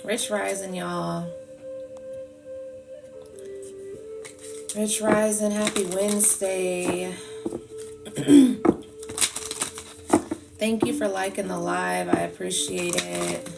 Rich rising, y'all. Rich rising. Happy Wednesday. Thank you for liking the live. I appreciate it.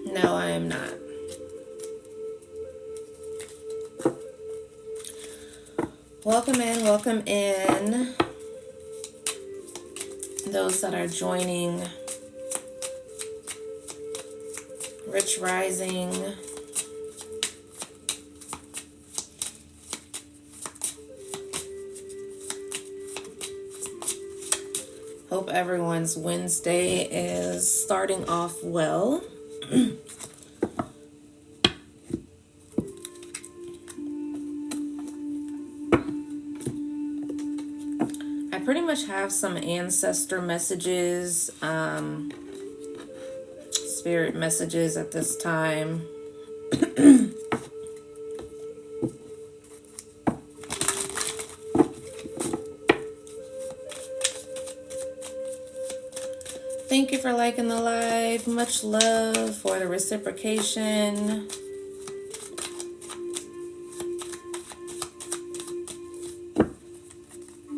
No, I am not. Welcome in, welcome in. Those that are joining. Rich rising. Hope everyone's Wednesday is starting off well. I pretty much have some ancestor messages, spirit messages at this time. Thank you for liking the live. Much love for the reciprocation.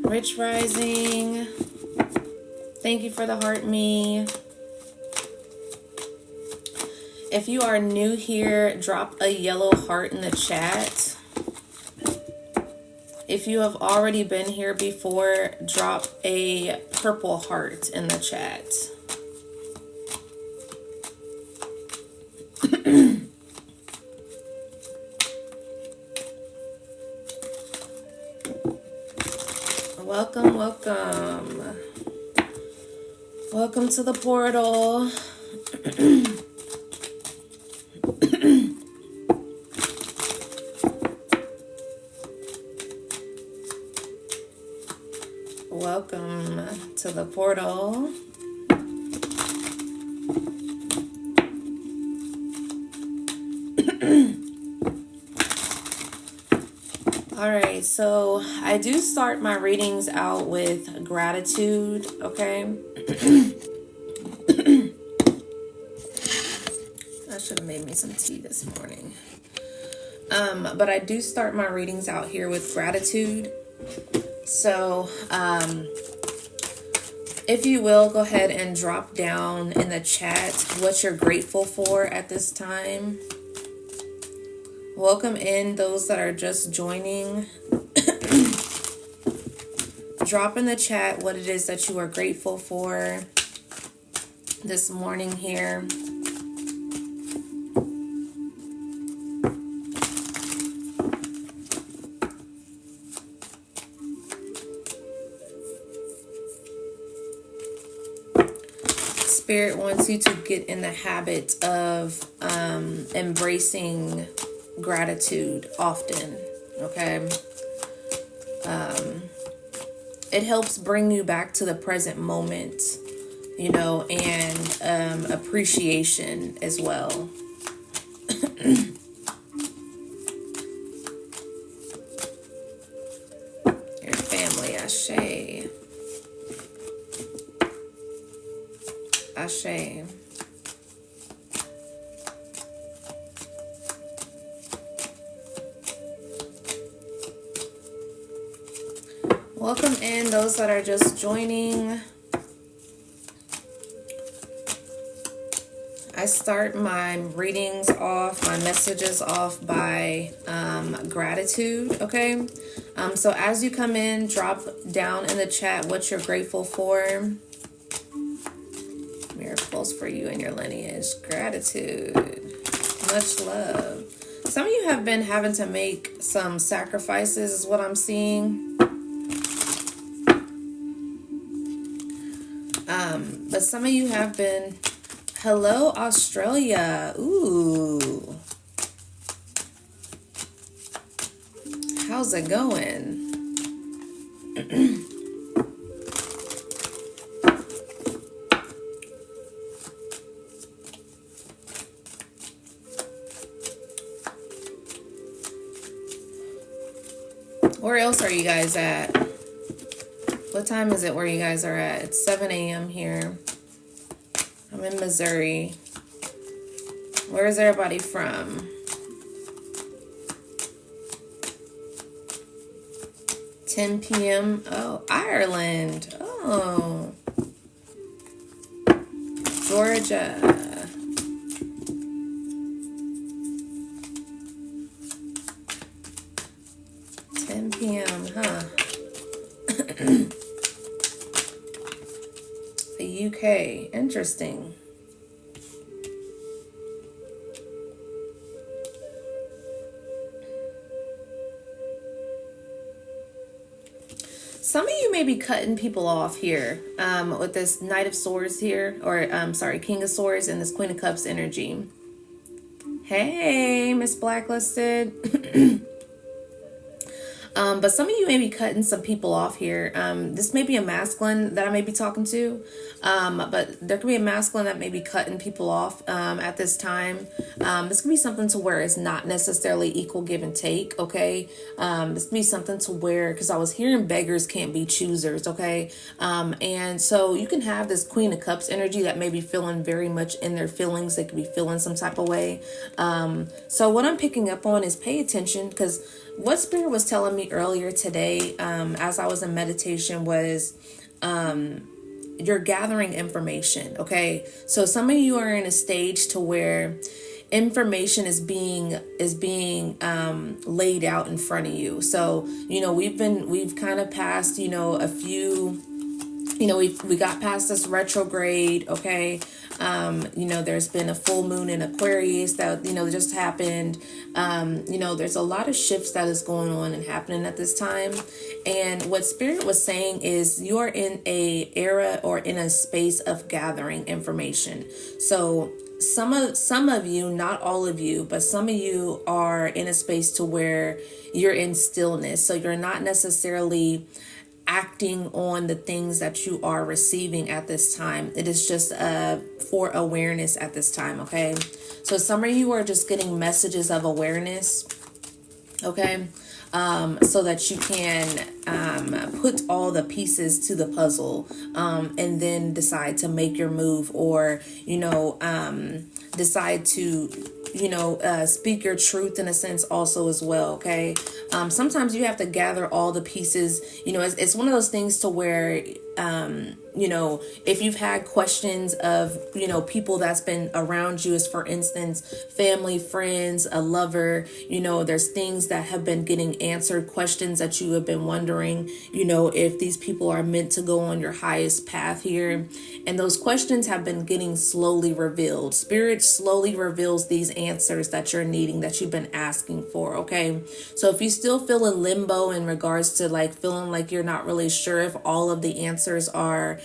Rich rising. Thank you for the heart me. If you are new here, drop a yellow heart in the chat. If you have already been here before, drop a purple heart in the chat. Welcome, welcome. Welcome to the portal. Welcome to the portal. All right, so I do start my readings out with gratitude, okay? I should have made me some tea this morning. But I do start my readings out here with gratitude. So, if you will, go ahead and drop down in the chat what you're grateful for at this time. Welcome in those that are just joining. Drop in the chat what it is that you are grateful for this morning here. Spirit wants you to get in the habit of embracing gratitude often, okay? It helps bring you back to the present moment, you know, and appreciation as well. Your family, Ashe. Ashe. Welcome in those that are just joining. I start my readings off, my messages off by gratitude, okay? So as you come in, drop down in the chat what you're grateful for. Miracles for you and your lineage. Gratitude. Much love. Some of you have been having to make some sacrifices is what I'm seeing. But some of you have been... Hello, Australia. Ooh. How's it going? Where else are you guys at? What time is it where you guys are at? It's 7 a.m. here. I'm in Missouri. Where is everybody from? 10 p.m. Oh, Ireland. Oh, Georgia. p.m., huh? The UK. Interesting. Some of you may be cutting people off here with this Knight of Swords here, or sorry, King of Swords and this Queen of Cups energy. Hey, Miss Blacklisted. But some of you may be cutting some people off here. This may be a masculine that I may be talking to, but there could be a masculine that may be cutting people off at this time. This could be something to where it's not necessarily equal give and take, okay? This could be something to where, because I was hearing beggars can't be choosers, okay? And so you can have this Queen of Cups energy that may be feeling very much in their feelings. They could be feeling some type of way. So what I'm picking up on is pay attention, because what Spirit was telling me earlier today, as I was in meditation, was you're gathering information. Okay, so some of you are in a stage to where information is being laid out in front of you. So we've kind of passed a few. We got past this retrograde, okay? There's been a full moon in Aquarius that, just happened. There's a lot of shifts that is going on and happening at this time. And what Spirit was saying is you're in a era or in a space of gathering information. So some of you, not all of you, but some of you are in a space to where you're in stillness. So you're not necessarily acting on the things that you are receiving at this time. It is just for awareness at this time, okay? So some of you are just getting messages of awareness, okay? So that you can put all the pieces to the puzzle and then decide to make your move, or decide to speak your truth in a sense also as well, okay? Sometimes you have to gather all the pieces. It's one of those things to where if you've had questions of people that's been around you, as for instance family, friends, a lover, there's things that have been getting answered, questions that you have been wondering if these people are meant to go on your highest path here, and those questions have been getting slowly revealed. Spirit slowly reveals these answers that you're needing, that you've been asking for, okay? So if you still feel in limbo in regards to feeling like you're not really sure if all of the answers are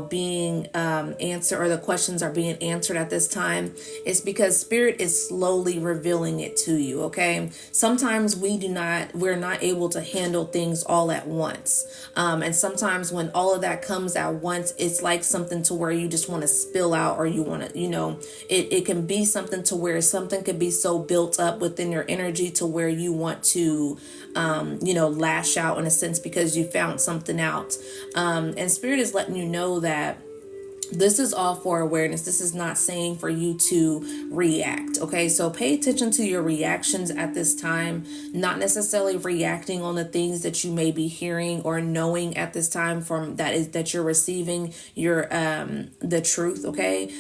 being answered, or the questions are being answered at this time, it's because Spirit is slowly revealing it to you, okay? Sometimes we're not able to handle things all at once, and sometimes when all of that comes at once, it's like something to where you just want to spill out, or you want to it can be something to where something could be so built up within your energy to where you want to lash out in a sense because you found something out, and Spirit is letting you know that this is all for awareness. This is not saying for you to react. Okay, so pay attention to your reactions at this time, not necessarily reacting on the things that you may be hearing or knowing at this time from that you're receiving your the truth. Okay,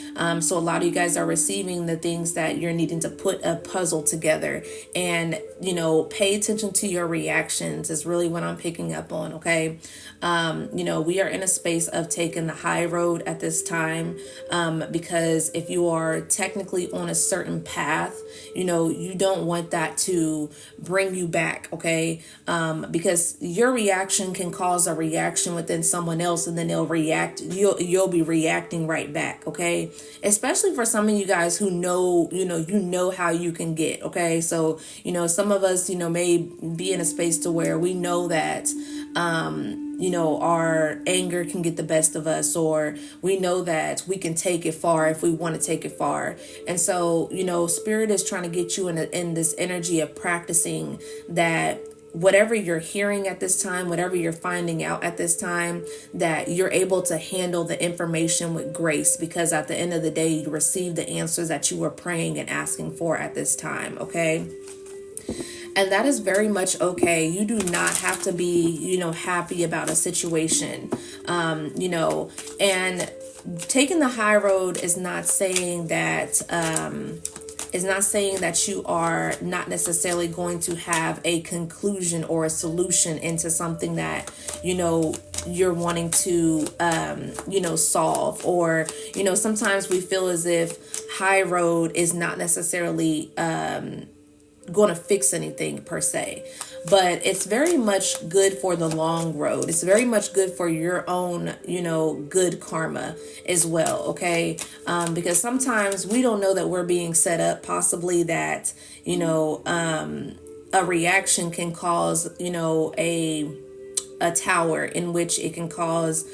so a lot of you guys are receiving the things that you're needing to put a puzzle together, and pay attention to your reactions is really what I'm picking up on. Okay, we are in a space of taking the high road at this time, because if you are technically on a certain path, you don't want that to bring you back, okay? Because your reaction can cause a reaction within someone else, and then they'll react. You'll be reacting right back, okay? Especially for some of you guys who know how you can get, okay? So some of us may be in a space to where we know that our anger can get the best of us, or we know that we can take it far if we want to take it far. And so, Spirit is trying to get you in this energy of practicing that whatever you're hearing at this time, whatever you're finding out at this time, that you're able to handle the information with grace, because at the end of the day, you receive the answers that you were praying and asking for at this time. Okay. And that is very much okay. You do not have to be, happy about a situation, and taking the high road is not saying that, you are not necessarily going to have a conclusion or a solution into something that, you're wanting to, solve. Or, sometimes we feel as if high road is not necessarily, going to fix anything per se, but it's very much good for the long road. It's very much good for your own, good karma as well. Okay. Because sometimes we don't know that we're being set up, possibly that, a reaction can cause, a tower, in which it can cause,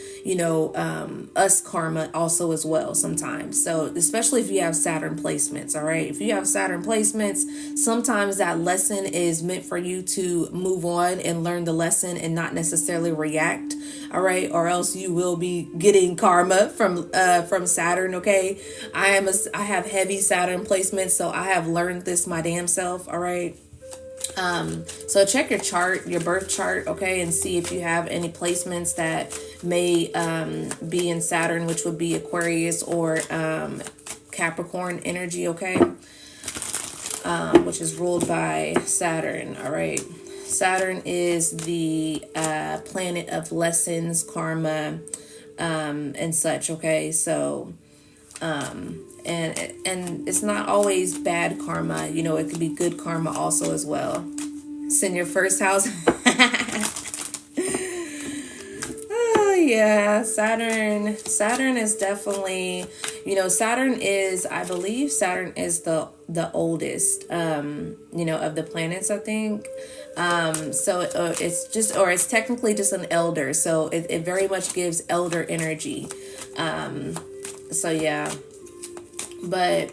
us karma also as well sometimes. So especially if you have Saturn placements, all right? If you have Saturn placements, sometimes that lesson is meant for you to move on and learn the lesson and not necessarily react, all right? Or else you will be getting karma from Saturn, okay? I have heavy Saturn placements, so I have learned this my damn self, all right? So check your chart, your birth chart, okay, and see if you have any placements that may be in Saturn, which would be Aquarius or Capricorn energy, okay, which is ruled by Saturn, all right. Saturn is the planet of lessons, karma, and such, okay, so and it's not always bad karma, it could be good karma also as well. It's in your first house. Oh yeah, Saturn is definitely, Saturn is, I believe Saturn is the oldest of the planets, I think. So it's technically just an elder, so it very much gives elder energy. So yeah, but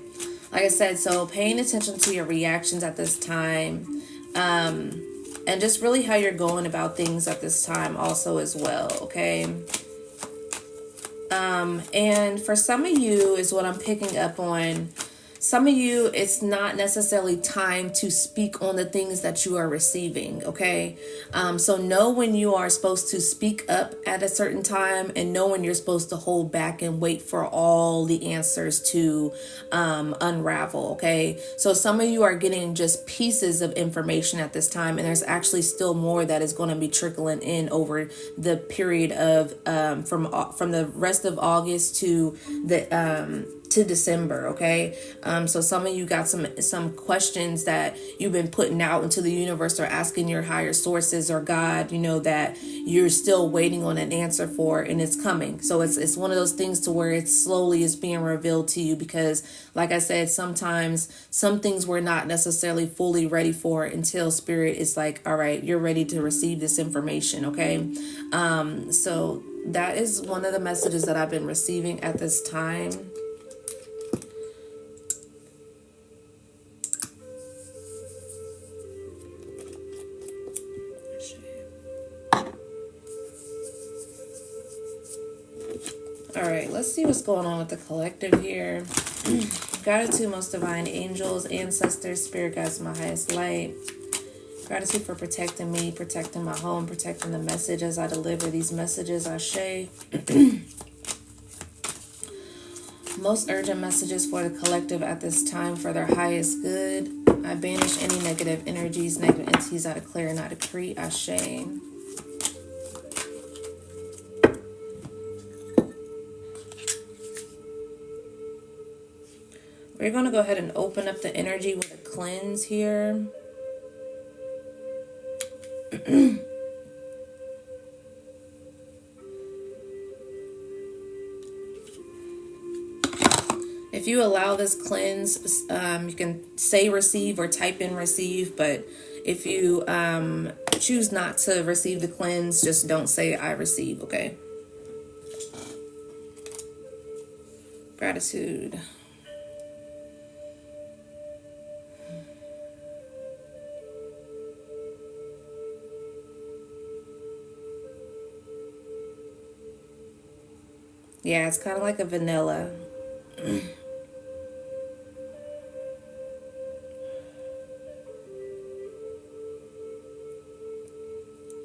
like I said, so paying attention to your reactions at this time, and just really how you're going about things at this time also as well, okay? And for some of you is what I'm picking up on. Some of you, it's not necessarily time to speak on the things that you are receiving, okay? So know when you are supposed to speak up at a certain time, and know when you're supposed to hold back and wait for all the answers to unravel, okay? So some of you are getting just pieces of information at this time, and there's actually still more that is going to be trickling in over the period of from the rest of August to December, okay? So some of you got some questions that you've been putting out into the universe or asking your higher sources or God, that you're still waiting on an answer for, and it's coming. So it's one of those things to where it slowly is being revealed to you, because like I said, sometimes some things we're not necessarily fully ready for until Spirit is like, all right, you're ready to receive this information, okay? So that is one of the messages that I've been receiving at this time. All right, let's see what's going on with the collective here. Gratitude, most divine angels, ancestors, spirit guides, my highest light. Gratitude for protecting me, protecting my home, protecting the message as I deliver these messages. Ashe. Most urgent messages for the collective at this time for their highest good. I banish any negative energies, negative entities. I declare and I decree. Ashe. We're going to go ahead and open up the energy with a cleanse here. If you allow this cleanse, you can say receive or type in receive, but if you choose not to receive the cleanse, just don't say I receive, okay? Gratitude. Yeah, it's kind of like a vanilla.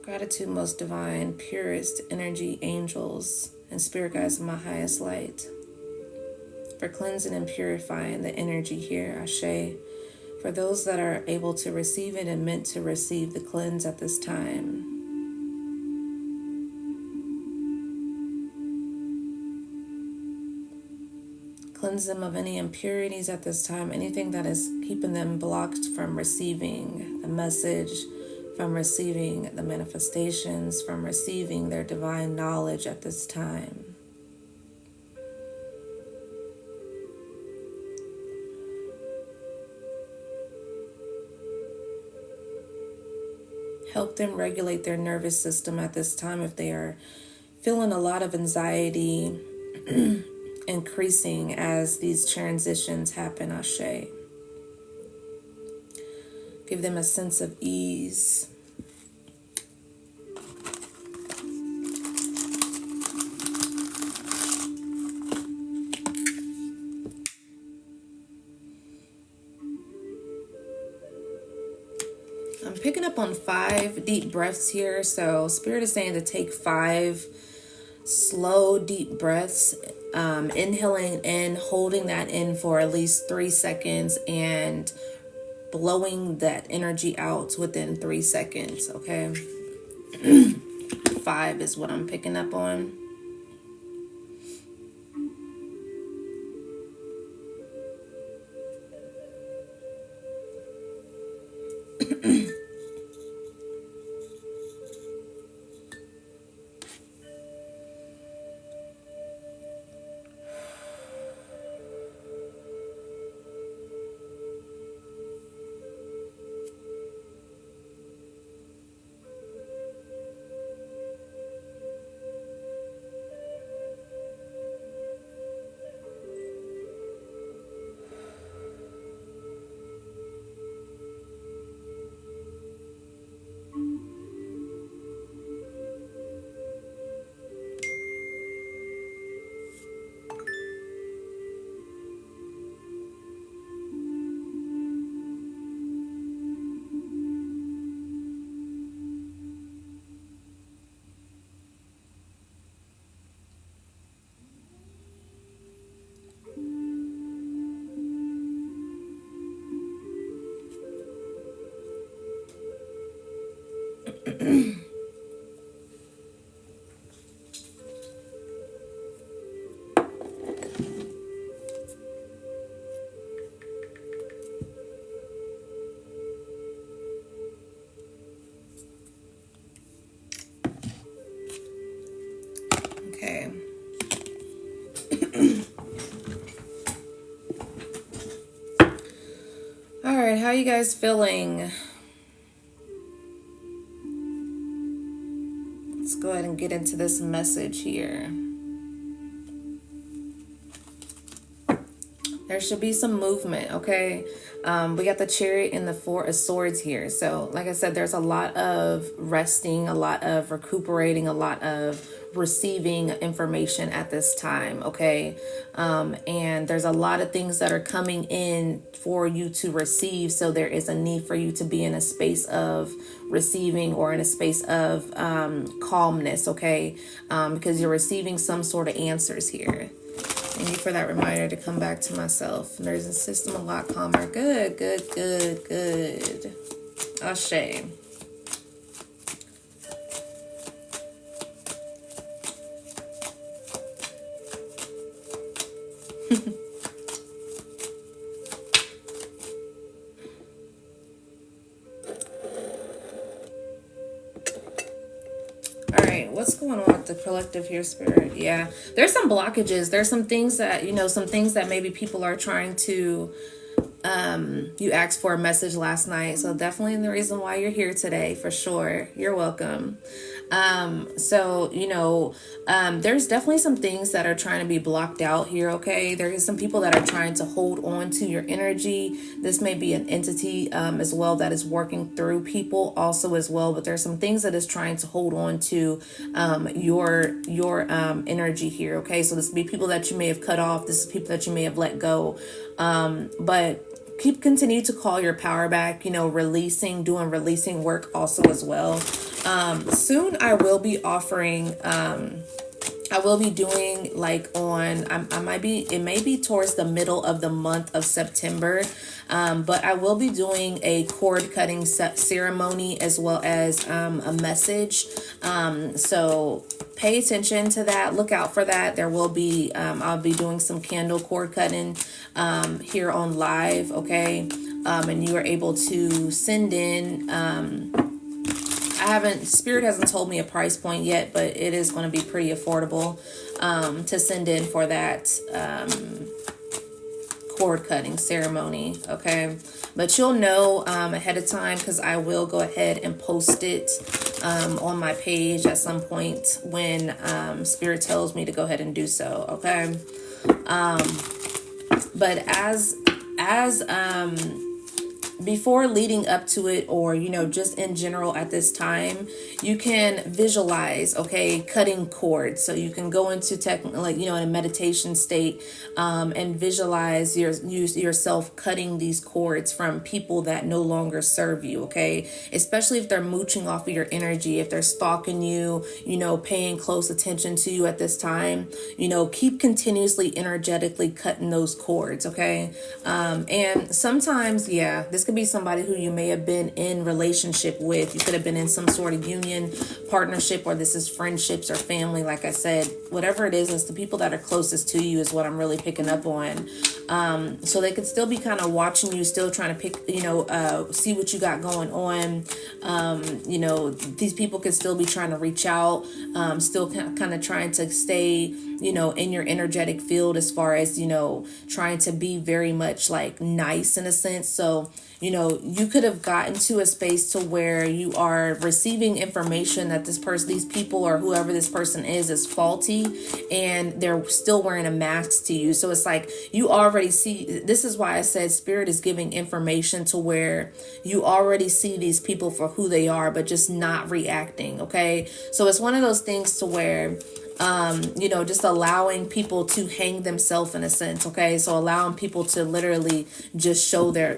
Gratitude, most divine, purest energy, angels, and spirit guides of my highest light, for cleansing and purifying the energy here, Ashe. For those that are able to receive it and meant to receive the cleanse at this time. Cleanse them of any impurities at this time, anything that is keeping them blocked from receiving the message, from receiving the manifestations, from receiving their divine knowledge at this time. Help them regulate their nervous system at this time if they are feeling a lot of anxiety increasing as these transitions happen, Ashe. Give them a sense of ease. I'm picking up on 5 deep breaths here. So Spirit is saying to take 5 slow, deep breaths, inhaling in, holding that in for at least 3 seconds, and blowing that energy out within 3 seconds, okay? 5 is what I'm picking up on. Okay. All right, how you guys feeling? Let's go ahead and get into this message here. There should be some movement, okay? We got the Chariot and the 4 of Swords here. So, like I said, there's a lot of resting, a lot of recuperating, a lot of receiving information at this time, okay? And there's a lot of things that are coming in for you to receive. So there is a need for you to be in a space of receiving or in a space of calmness, okay? Because you're receiving some sort of answers here. Thank you for that reminder to come back to myself. Nervous system a lot calmer. Good, good, good, good. Ashe. What's going on with the collective here, Spirit? Yeah, there's some blockages. There's some things that, some things that maybe people are trying to You asked for a message last night, so definitely the reason why you're here today, for sure. You're welcome. So, there's definitely some things that are trying to be blocked out here, okay? There is some people that are trying to hold on to your energy. This may be an entity as well that is working through people also as well, but there's some things that is trying to hold on to your energy here, okay? So this would be people that you may have cut off. This is people that you may have let go. But continue to call your power back, doing releasing work also as well. Soon I will be offering, I will be doing it may be towards the middle of the month of September. But I will be doing a cord cutting ceremony as well as a message. So pay attention to that. Look out for that. There will be, I'll be doing some candle cord cutting here on live. Okay. And you are able to send in, Spirit hasn't told me a price point yet, but it is going to be pretty affordable to send in for that cord cutting ceremony. Okay, but you'll know ahead of time, because I will go ahead and post it on my page at some point when Spirit tells me to go ahead and do so. Okay, but as before leading up to it, or just in general at this time, you can visualize, okay, cutting cords. So you can go into in a meditation state and visualize yourself cutting these cords from people that no longer serve you, okay? Especially if they're mooching off of your energy, if they're stalking you, paying close attention to you at this time, keep continuously energetically cutting those cords, okay? And sometimes, this could be somebody who you may have been in relationship with. You could have been in some sort of union, partnership, or this is friendships or family. Like I said, whatever it is, it's the people that are closest to you is what I'm really picking up on. So they could still be kind of watching you, still trying to pick, see what you got going on. These people could still be trying to reach out, still kind of trying to stay, in your energetic field, as far as, trying to be very much like nice in a sense. So, you could have gotten to a space to where you are receiving information that these people or whoever this person is faulty, and they're still wearing a mask to you. So it's like you already see, this is why I said Spirit is giving information to where you already see these people for who they are, but just not reacting. Okay. So it's one of those things to where just allowing people to hang themselves in a sense. Okay. So allowing people to literally just show their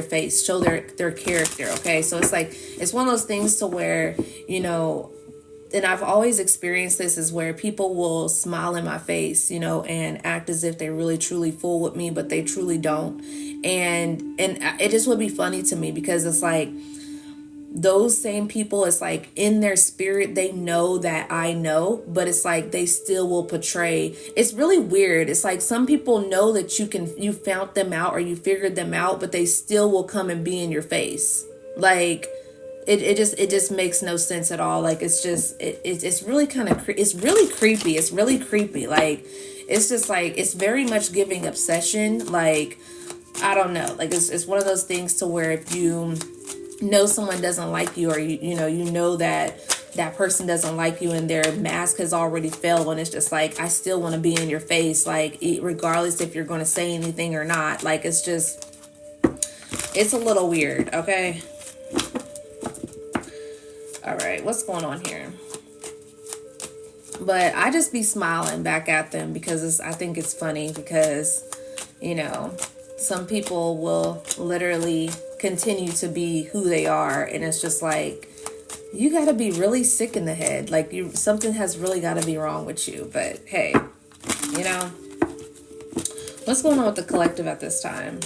face, show their character. Okay. So it's like, it's one of those things to where, and I've always experienced this, is where people will smile in my face, and act as if they really truly fool with me, but they truly don't. And it just would be funny to me, because it's like, those same people, it's like in their spirit, they know that I know, but it's like they still will portray. It's really weird. It's like some people know that you found them out or you figured them out, but they still will come and be in your face. Like it just makes no sense at all. Like it's really kind of it's really creepy. It's really creepy. Like it's just like, it's very much giving obsession. Like I don't know. Like it's one of those things to where if you know someone doesn't like you, or you know that person doesn't like you and their mask has already fell, and it's just like, I still want to be in your face, like regardless if you're going to say anything or not. Like it's a little weird. Okay, all right, what's going on here? But I just be smiling back at them, because I think it's funny, because some people will literally continue to be who they are, and it's just like, you got to be really sick in the head. Like something has really got to be wrong with you. But hey, what's going on with the collective at this time?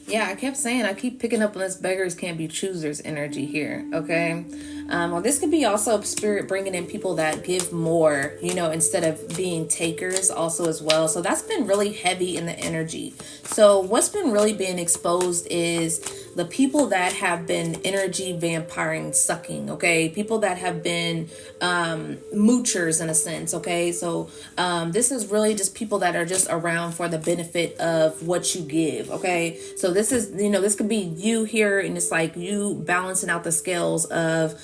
Yeah, I kept saying, I keep picking up on this beggars can't be choosers energy here. Okay. Or this could be also Spirit bringing in people that give more, instead of being takers also as well. So that's been really heavy in the energy. So what's been really being exposed is the people that have been energy vampiring, sucking, okay? People that have been moochers in a sense, okay? So this is really just people that are just around for the benefit of what you give, okay? So this is, this could be you here, and it's like you balancing out the scales of,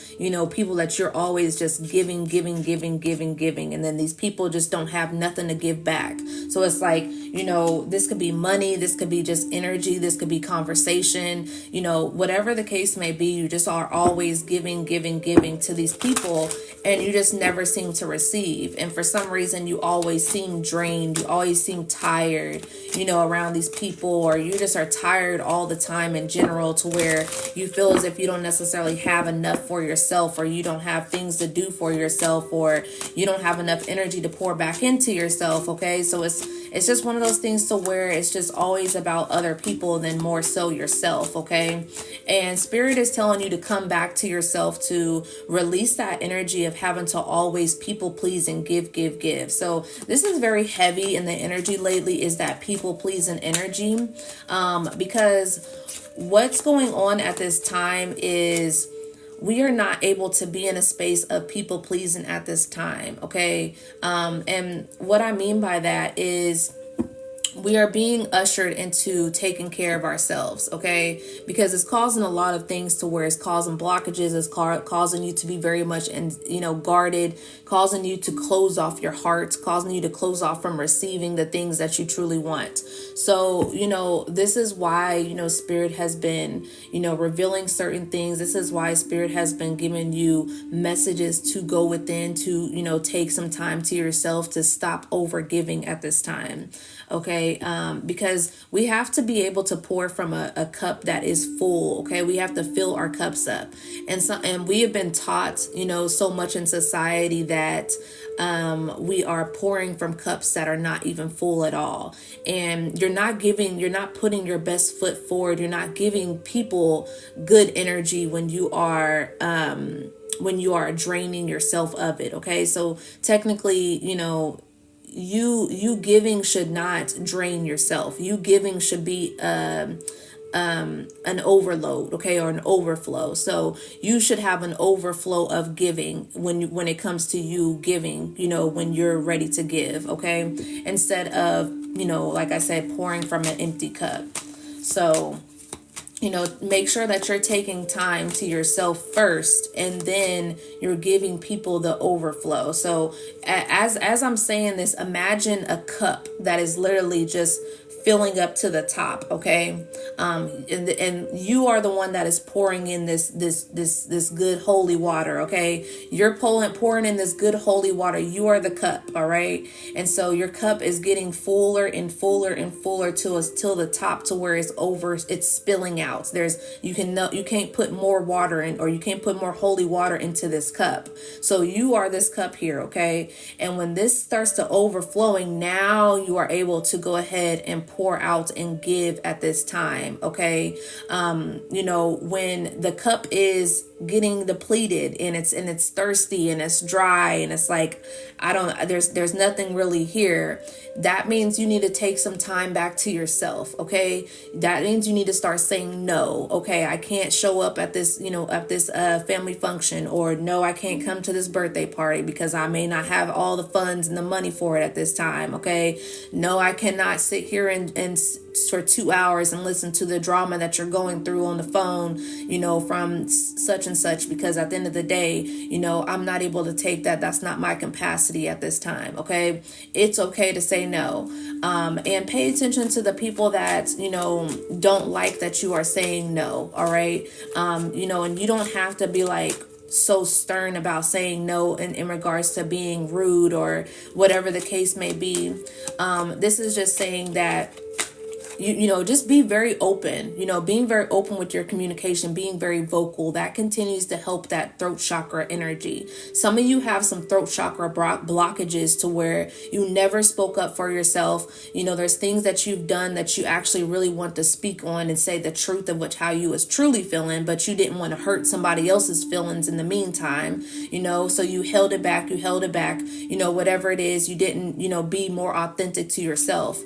people that you're always just giving, and then these people just don't have nothing to give back. So it's like, this could be money, this could be just energy, this could be conversation, whatever the case may be. You just are always giving to these people, and you just never seem to receive. And for some reason, you always seem drained, you always seem tired, around these people, or you just are tired all the time in general, to where you feel as if you don't necessarily have enough for yourself, or you don't have things to do for yourself, or you don't have enough energy to pour back into yourself, okay? So it's just one of those things to where it's just always about other people than more so yourself, okay? And Spirit is telling you to come back to yourself, to release that energy of having to always people please and give. So this is very heavy in the energy lately, is that people pleasing energy, because what's going on at this time is we are not able to be in a space of people pleasing at this time, okay? And what I mean by that is we are being ushered into taking care of ourselves, okay? Because it's causing a lot of things to where it's causing blockages, it's causing you to be very much guarded, causing you to close off your heart, causing you to close off from receiving the things that you truly want. So, this is why, Spirit has been, revealing certain things. This is why Spirit has been giving you messages to go within, to, take some time to yourself, to stop over giving at this time. Okay, because we have to be able to pour from a cup that is full. Okay, we have to fill our cups up, and we have been taught, so much in society that we are pouring from cups that are not even full at all. And you're not putting your best foot forward. You're not giving people good energy when you are draining yourself of it. Okay, so technically, you giving should not drain yourself. You giving should be an overload, okay, or an overflow. So you should have an overflow of giving when it comes to you giving, when you're ready to give, okay, instead of, like I said, pouring from an empty cup. So make sure that you're taking time to yourself first, and then you're giving people the overflow. So as I'm saying this, imagine a cup that is literally just filling up to the top, okay? And you are the one that is pouring in this good holy water, okay? You're pouring in this good holy water. You are the cup, all right? And so your cup is getting fuller and fuller and fuller till the top, to where it's spilling out. You can't put more water in, or you can't put more holy water into this cup. So you are this cup here, okay? And when this starts to overflowing, now you are able to go ahead and pour out and give at this time, okay? When the cup is getting depleted, and it's thirsty and it's dry, and it's like, there's nothing really here, that means you need to take some time back to yourself, okay? That means you need to start saying no. Okay, I can't show up at this family function, or no, I can't come to this birthday party because I may not have all the funds and the money for it at this time. Okay, no, I cannot sit here and for 2 hours and listen to the drama that you're going through on the phone, from such and such, because at the end of the day, I'm not able to take that. That's not my capacity at this time. Okay, it's okay to say no, and pay attention to the people that don't like that you are saying no. All right, and you don't have to be like so stern about saying no in regards to being rude or whatever the case may be. This is just saying that just be very open, being very open with your communication, being very vocal. That continues to help that throat chakra energy. Some of you have some throat chakra blockages to where you never spoke up for yourself. There's things that you've done that you actually really want to speak on and say the truth of how you was truly feeling, but you didn't want to hurt somebody else's feelings in the meantime, so you held it back, whatever it is, you didn't, be more authentic to yourself.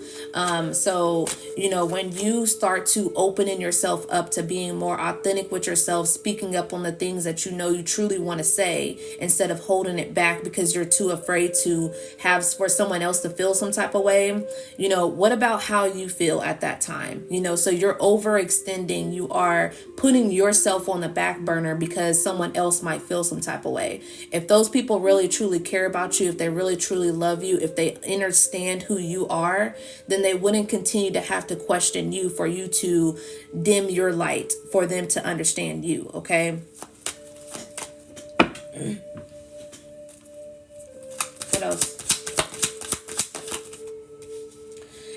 So when you start to opening yourself up to being more authentic with yourself, speaking up on the things that you truly want to say, instead of holding it back because you're too afraid to have for someone else to feel some type of way, what about how you feel at that time? So you're overextending, you are putting yourself on the back burner because someone else might feel some type of way. If those people really truly care about you, if they really truly love you, if they understand who you are, then they wouldn't continue to have to question you for you to dim your light for them to understand you. Okay. What else?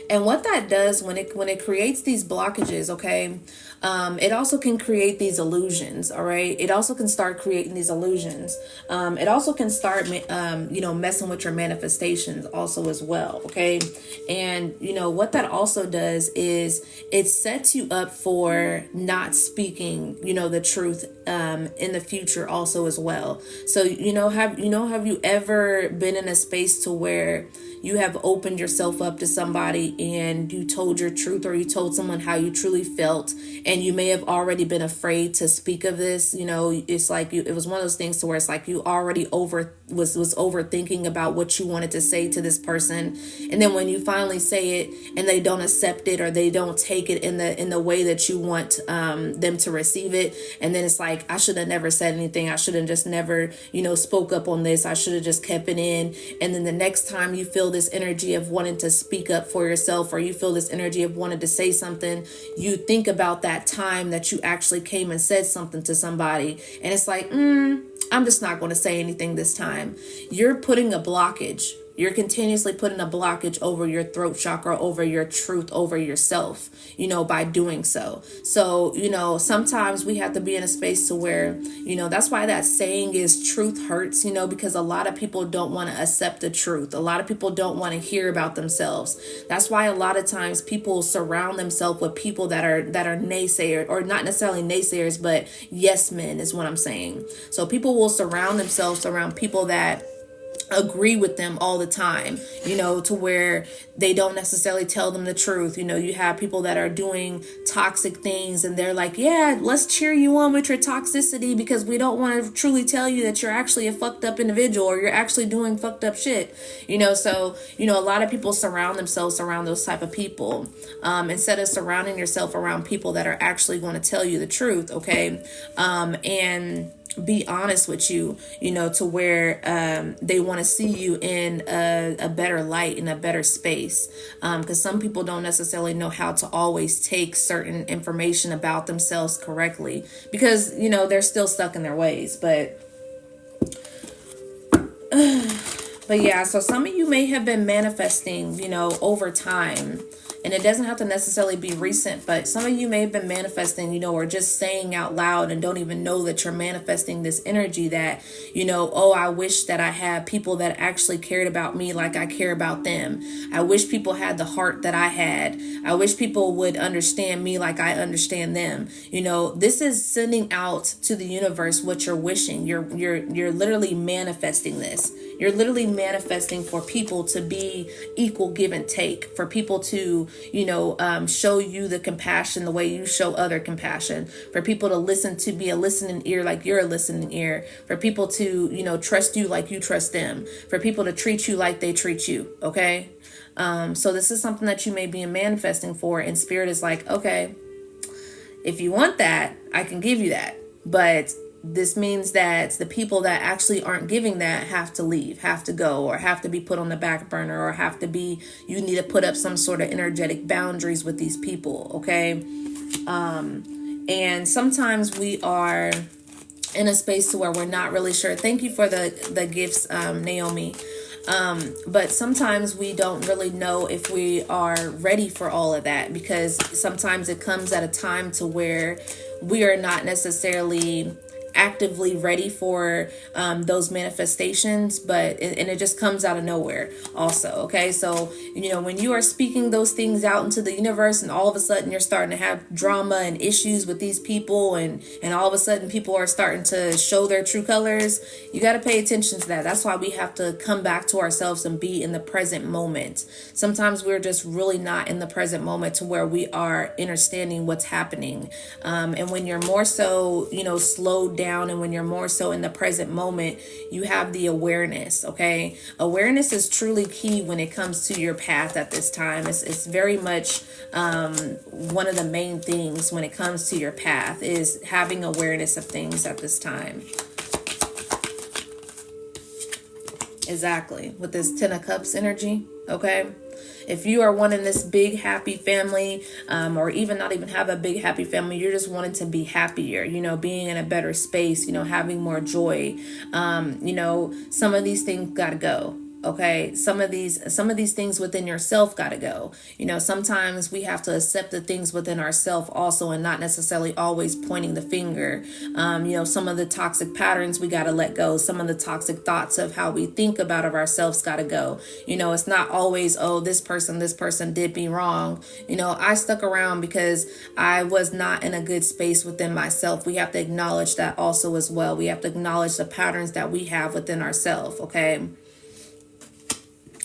And what that does when it creates these blockages, okay, it also can create these illusions. All right. It also can start creating these illusions. It also can start, messing with your manifestations also as well. Okay. And, what that also does is it sets you up for not speaking, the truth in the future also as well. So, have you ever been in a space to where you have opened yourself up to somebody and you told your truth, or you told someone how you truly felt, and you may have already been afraid to speak of this? It's like it was one of those things to where it's like you already was overthinking about what you wanted to say to this person, and then when you finally say it and they don't accept it, or they don't take it in the way that you want them to receive it, and then it's like, I should have never said anything, I should have just never spoke up on this, I should have just kept it in. And then the next time you feel this energy of wanting to speak up for yourself, or you feel this energy of wanting to say something, you think about that time that you actually came and said something to somebody, and it's like, I'm just not going to say anything this time. You're putting a blockage. You're continuously putting a blockage over your throat chakra, over your truth, over yourself, by doing so. So, sometimes we have to be in a space to where, that's why that saying is truth hurts, because a lot of people don't want to accept the truth. A lot of people don't want to hear about themselves. That's why a lot of times people surround themselves with people that are naysayers, or not necessarily naysayers, but yes men is what I'm saying. So people will surround themselves around people that agree with them all the time, to where they don't necessarily tell them the truth. You have people that are doing toxic things, and they're like, yeah, let's cheer you on with your toxicity because we don't want to truly tell you that you're actually a fucked up individual, or you're actually doing fucked up shit. So a lot of people surround themselves around those type of people, instead of surrounding yourself around people that are actually going to tell you the truth. Okay. And be honest with you, to where they want to see you in a better light, in a better space, because some people don't necessarily know how to always take certain information about themselves correctly, because they're still stuck in their ways. But yeah, so some of you may have been manifesting over time. And it doesn't have to necessarily be recent, but some of you may have been manifesting, or just saying out loud and don't even know that you're manifesting this energy that, oh, I wish that I had people that actually cared about me like I care about them. I wish people had the heart that I had. I wish people would understand me like I understand them. This is sending out to the universe what you're wishing. You're literally manifesting this. You're literally manifesting for people to be equal give and take, for people to, show you the compassion the way you show other compassion, for people to listen, to be a listening ear like you're a listening ear, for people to, trust you like you trust them, for people to treat you like they treat you. Okay. So this is something that you may be manifesting for, and Spirit is like, okay, if you want that, I can give you that. But this means that the people that actually aren't giving that have to leave, have to go, or have to be put on the back burner, or you need to put up some sort of energetic boundaries with these people. Okay. And sometimes we are in a space to where we're not really sure. Thank you for the gifts, Naomi. But sometimes we don't really know if we are ready for all of that, because sometimes it comes at a time to where we are not necessarily actively ready for those manifestations, and it just comes out of nowhere also. Okay, so when you are speaking those things out into the universe, and all of a sudden you're starting to have drama and issues with these people, and all of a sudden people are starting to show their true colors, you got to pay attention to that. That's why we have to come back to ourselves and be in the present moment. Sometimes we're just really not in the present moment to where we are understanding what's happening. And when you're more so slowed down, and when you're more so in the present moment, you have the awareness. Okay, awareness is truly key when it comes to your path at this time. It's very much one of the main things when it comes to your path, is having awareness of things at this time. Exactly, with this 10 of Cups energy. Okay, if you are wanting this big happy family, or even not even have a big happy family, you're just wanting to be happier, being in a better space, having more joy. Some of these things gotta go. Okay, some of these things within yourself gotta go. Sometimes we have to accept the things within ourselves also, and not necessarily always pointing the finger. Some of the toxic patterns we gotta let go. Some of the toxic thoughts of how we think about of ourselves gotta go. It's not always, oh, this person did me wrong. I stuck around because I was not in a good space within myself. We have to acknowledge that also as well. We have to acknowledge the patterns that we have within ourselves. Okay,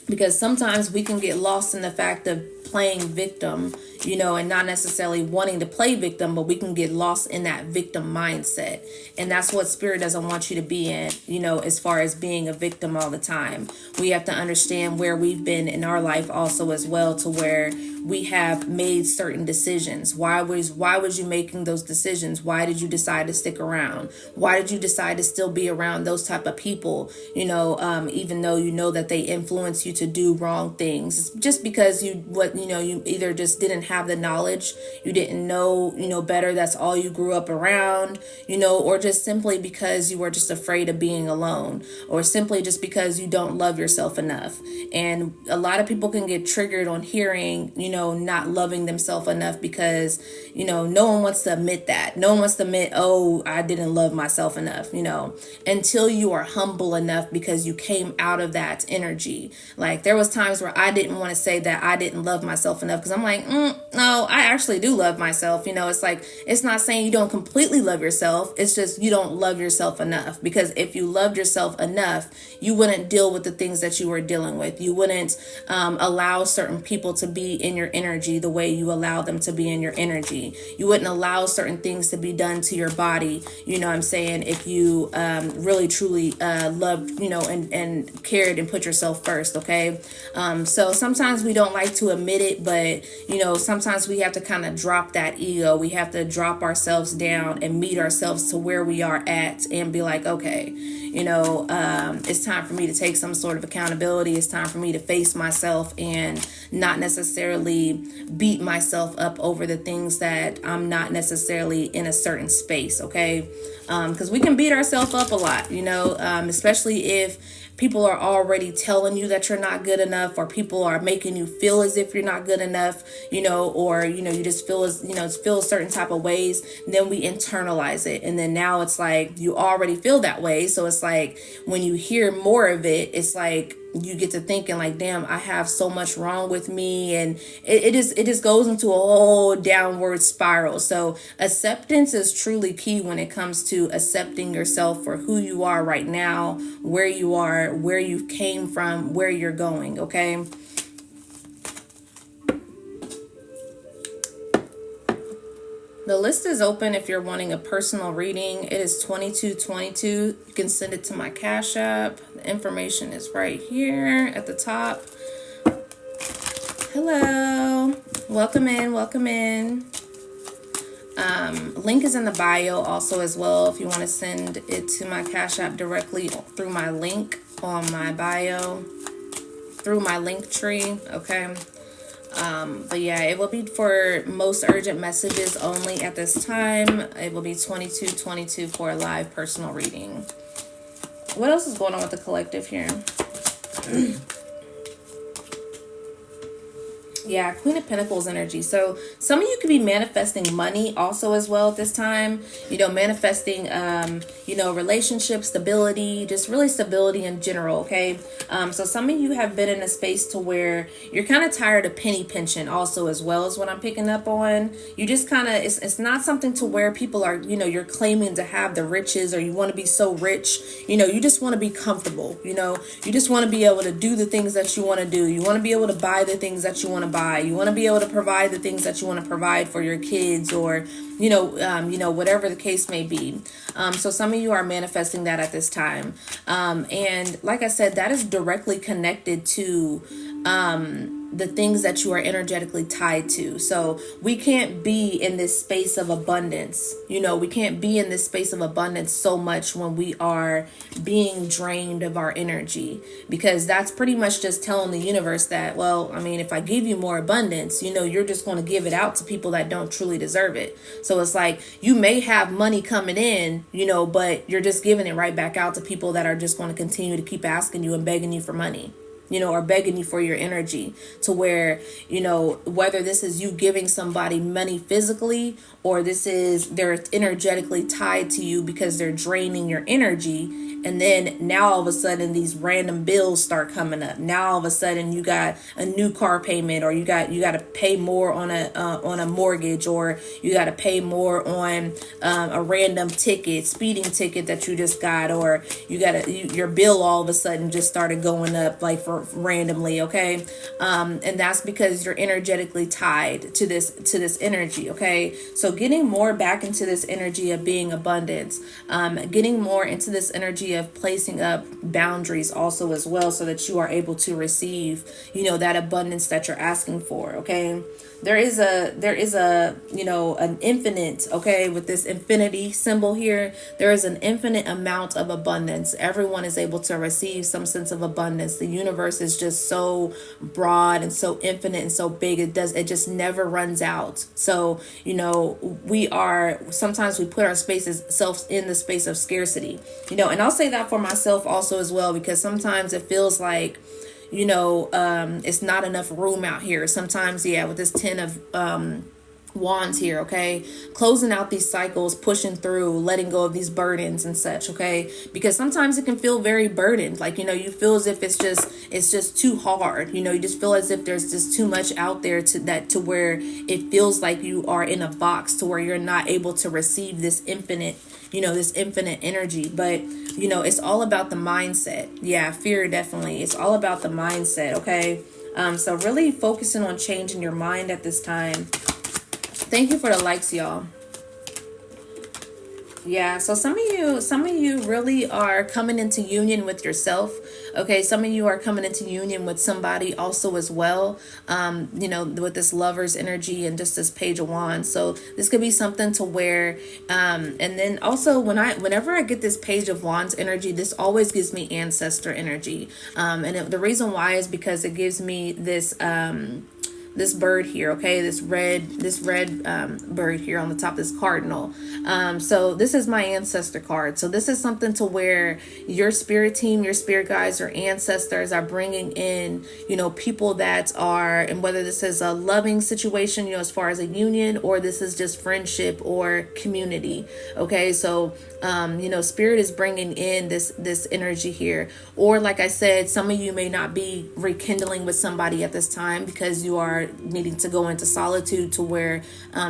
because sometimes we can get lost in the fact of playing victim, and not necessarily wanting to play victim, but we can get lost in that victim mindset. And that's what Spirit doesn't want you to be in, as far as being a victim all the time. We have to understand where we've been in our life also as well, to where we have made certain decisions. Why was you making those decisions? Why did you decide to stick around? Why did you decide to still be around those type of people, even though that they influence you to do wrong things? It's just because you either just didn't have the knowledge, you didn't know better, that's all you grew up around, or just simply because you were just afraid of being alone, or simply just because you don't love yourself enough. And a lot of people can get triggered on hearing, not loving themselves enough, because no one wants to admit that. No one wants to admit, oh, I didn't love myself enough, until you are humble enough, because you came out of that energy. Like, there was times where I didn't want to say that I didn't love myself enough, because I'm like, no, I actually do love myself. It's like, it's not saying you don't completely love yourself. It's just you don't love yourself enough, because if you loved yourself enough, you wouldn't deal with the things that you were dealing with. You wouldn't allow certain people to be in your energy the way you allow them to be in your energy. You wouldn't allow certain things to be done to your body, I'm saying, if you really truly loved, and cared and put yourself first. Okay, so sometimes we don't like to admit it, but sometimes we have to kind of drop that ego. We have to drop ourselves down and meet ourselves to where we are at, and be like, okay, it's time for me to take some sort of accountability. It's time for me to face myself, and not necessarily beat myself up over the things that I'm not necessarily in a certain space. Okay, because we can beat ourselves up a lot, especially if people are already telling you that you're not good enough, or people are making you feel as if you're not good enough, or, you just feel feel a certain type of ways. Then we internalize it. And then now it's like, you already feel that way. So it's like, when you hear more of it, it's like, you get to thinking like, damn, I have so much wrong with me. And it just goes into a whole downward spiral. So acceptance is truly key when it comes to accepting yourself for who you are right now, where you are, where you came from, where you're going. Okay. The list is open if you're wanting a personal reading. It is $22.22. You can send it to my Cash App. The information is right here at the top. Hello. Welcome in. Welcome in. Link is in the bio also as well, if you want to send it to my Cash App directly through my link on my bio, through my link tree. Okay. But yeah, it will be for most urgent messages only at this time. It will be $22.22 for a live personal reading. What else is going on with the collective here? Yeah, Queen of Pentacles energy. So some of you could be manifesting money also as well at this time. You know, manifesting, you know, relationship stability, just really stability in general, okay? So some of you have been in a space to where you're kind of tired of penny pinching also as well as what I'm picking up on. You just kind of, it's not something to where people are, you know, you're claiming to have the riches or you want to be so rich. You know, you just want to be comfortable. You know, you just want to be able to do the things that you want to do. You want to be able to buy the things that you want to buy. You want to be able to provide the things that you want to provide for your kids, or you know, whatever the case may be. So some of you are manifesting that at this time, and like I said, that is directly connected to the things that you are energetically tied to. So we can't be in this space of abundance. You know, we can't be in this space of abundance so much when we are being drained of our energy, because that's pretty much just telling the universe that, well, I mean, if I give you more abundance, you know, you're just going to give it out to people that don't truly deserve it. So it's like you may have money coming in, you know, but you're just giving it right back out to people that are just going to continue to keep asking you and begging you for money, you know, or begging you for your energy, to where, you know, whether this is you giving somebody money physically, or this is they're energetically tied to you because they're draining your energy. And then now all of a sudden these random bills start coming up. Now all of a sudden you got a new car payment, or you got to pay more on a mortgage, or you got to pay more on a random speeding ticket that you just got, or your bill all of a sudden just started going up like for randomly, okay? And that's because you're energetically tied to this energy, okay? So getting more back into this energy of being abundance, getting more into this energy of placing up boundaries also as well, so that you are able to receive, you know, that abundance that you're asking for, okay? There is a, you know, an infinite, okay, with this infinity symbol here, there is an infinite amount of abundance. Everyone is able to receive some sense of abundance. The universe is just so broad and so infinite and so big. It just never runs out. So, you know, sometimes we put our selves in the space of scarcity, you know, and I'll say that for myself also as well, because sometimes it feels like, you know, it's not enough room out here. Sometimes, yeah, with this 10 of wands here, okay, closing out these cycles, pushing through, letting go of these burdens and such, okay, because sometimes it can feel very burdened, like, you know, you feel as if it's just too hard, you know, you just feel as if there's just too much out there to where it feels like you are in a box, to where you're not able to receive this infinite, you know, this infinite energy. But, you know, it's all about the mindset. Yeah, fear, definitely. It's all about the mindset, okay? So really focusing on changing your mind at this time. Thank you for the likes, y'all. Yeah, so some of you really are coming into union with yourself. Okay, some of you are coming into union with somebody also as well. You know, with this lover's energy and just this page of wands. So this could be something to where, and then also whenever I get this page of wands energy, this always gives me ancestor energy. The reason why is because it gives me this bird here, okay, this red bird here on the top, this cardinal. So this is my ancestor card. So this is something to where your spirit team, your spirit guides, or ancestors are bringing in, you know, people that are, and whether this is a loving situation, you know, as far as a union, or this is just friendship or community, okay? So you know, spirit is bringing in this energy here. Or like I said, some of you may not be rekindling with somebody at this time because you are needing to go into solitude, to where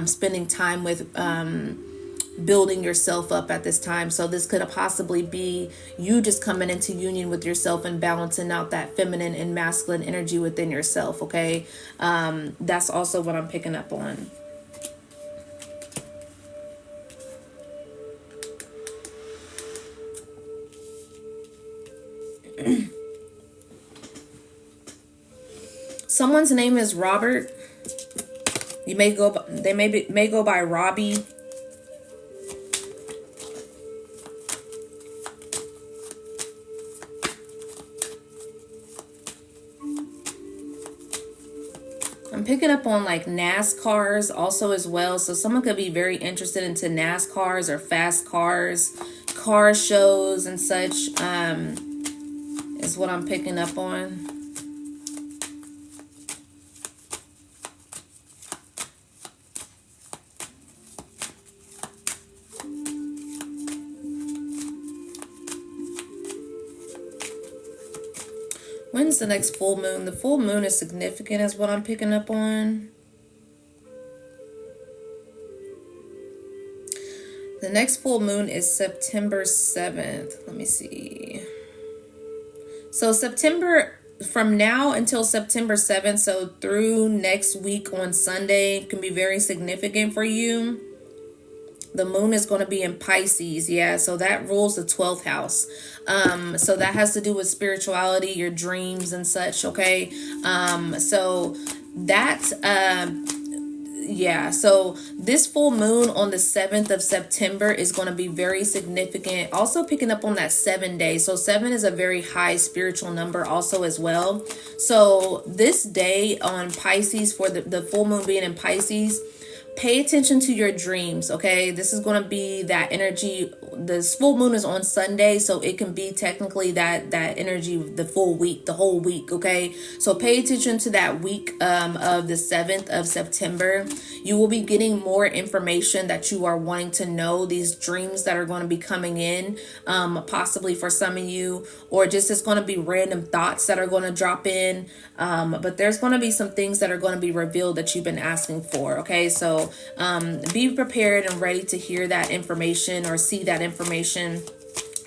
spending time with building yourself up at this time. So this could possibly be you just coming into union with yourself and balancing out that feminine and masculine energy within yourself, okay? That's also what I'm picking up on. Someone's name is Robert. You may go. They may go by Robbie. I'm picking up on like NASCARs also as well. So someone could be very interested into NASCARs or fast cars, car shows and such. is what I'm picking up on. When's the next full moon? The full moon is significant is what I'm picking up on. The next full moon is September 7th. Let me see. So September, from now until September 7th, so through next week on Sunday, can be very significant for you. The moon is going to be in Pisces. Yeah, so that rules the 12th house. So that has to do with spirituality, your dreams and such, okay? So that, yeah, so this full moon on the 7th of September is going to be very significant. Also picking up on that 7 days. So 7 is a very high spiritual number also as well. So this day on Pisces, for the full moon being in Pisces, pay attention to your dreams, okay? This is going to be that energy. This full moon is on Sunday, so it can be technically that energy the full week, the whole week, okay? So pay attention to that week of the 7th of September. You will be getting more information that you are wanting to know, these dreams that are going to be coming in, possibly for some of you, or just it's going to be random thoughts that are going to drop in. But there's going to be some things that are going to be revealed that you've been asking for, okay? So be prepared and ready to hear that information or see that information,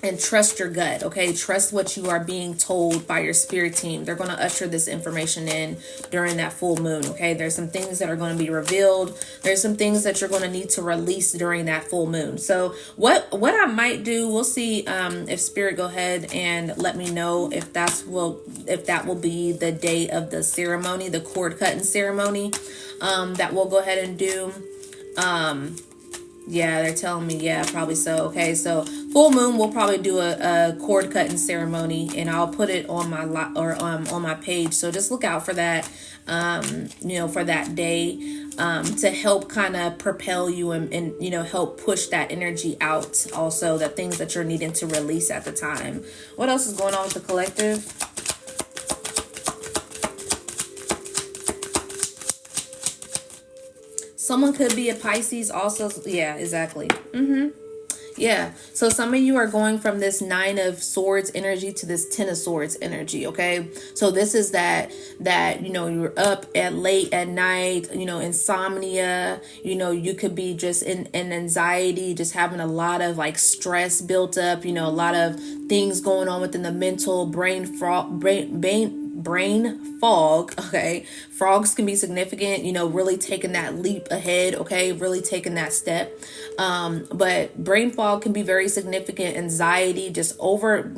and trust your gut, okay? Trust what you are being told by your spirit team. They're going to usher this information in during that full moon, okay? There's some things that are going to be revealed. There's some things that you're going to need to release during that full moon. So what I might do, we'll see if spirit go ahead and let me know if that will be the day of the ceremony, the cord cutting ceremony, that we'll go ahead and do. Yeah, they're telling me, yeah, probably so. Okay, so full moon, we'll probably do a cord cutting ceremony, and I'll put it on my on my page. So just look out for that, for that day, to help kind of propel you and help push that energy out. Also, the things that you're needing to release at the time. What else is going on with the collective? Someone could be a Pisces also. Yeah, exactly. Yeah. So some of you are going from this 9 of Swords energy to this 10 of Swords energy. Okay. So this is that you're up at late at night, insomnia, you could be just in anxiety, just having a lot of like stress built up, a lot of things going on within the mental brain fog. Okay, frogs can be significant, really taking that leap ahead, okay, really taking that step, but brain fog can be very significant. Anxiety, just over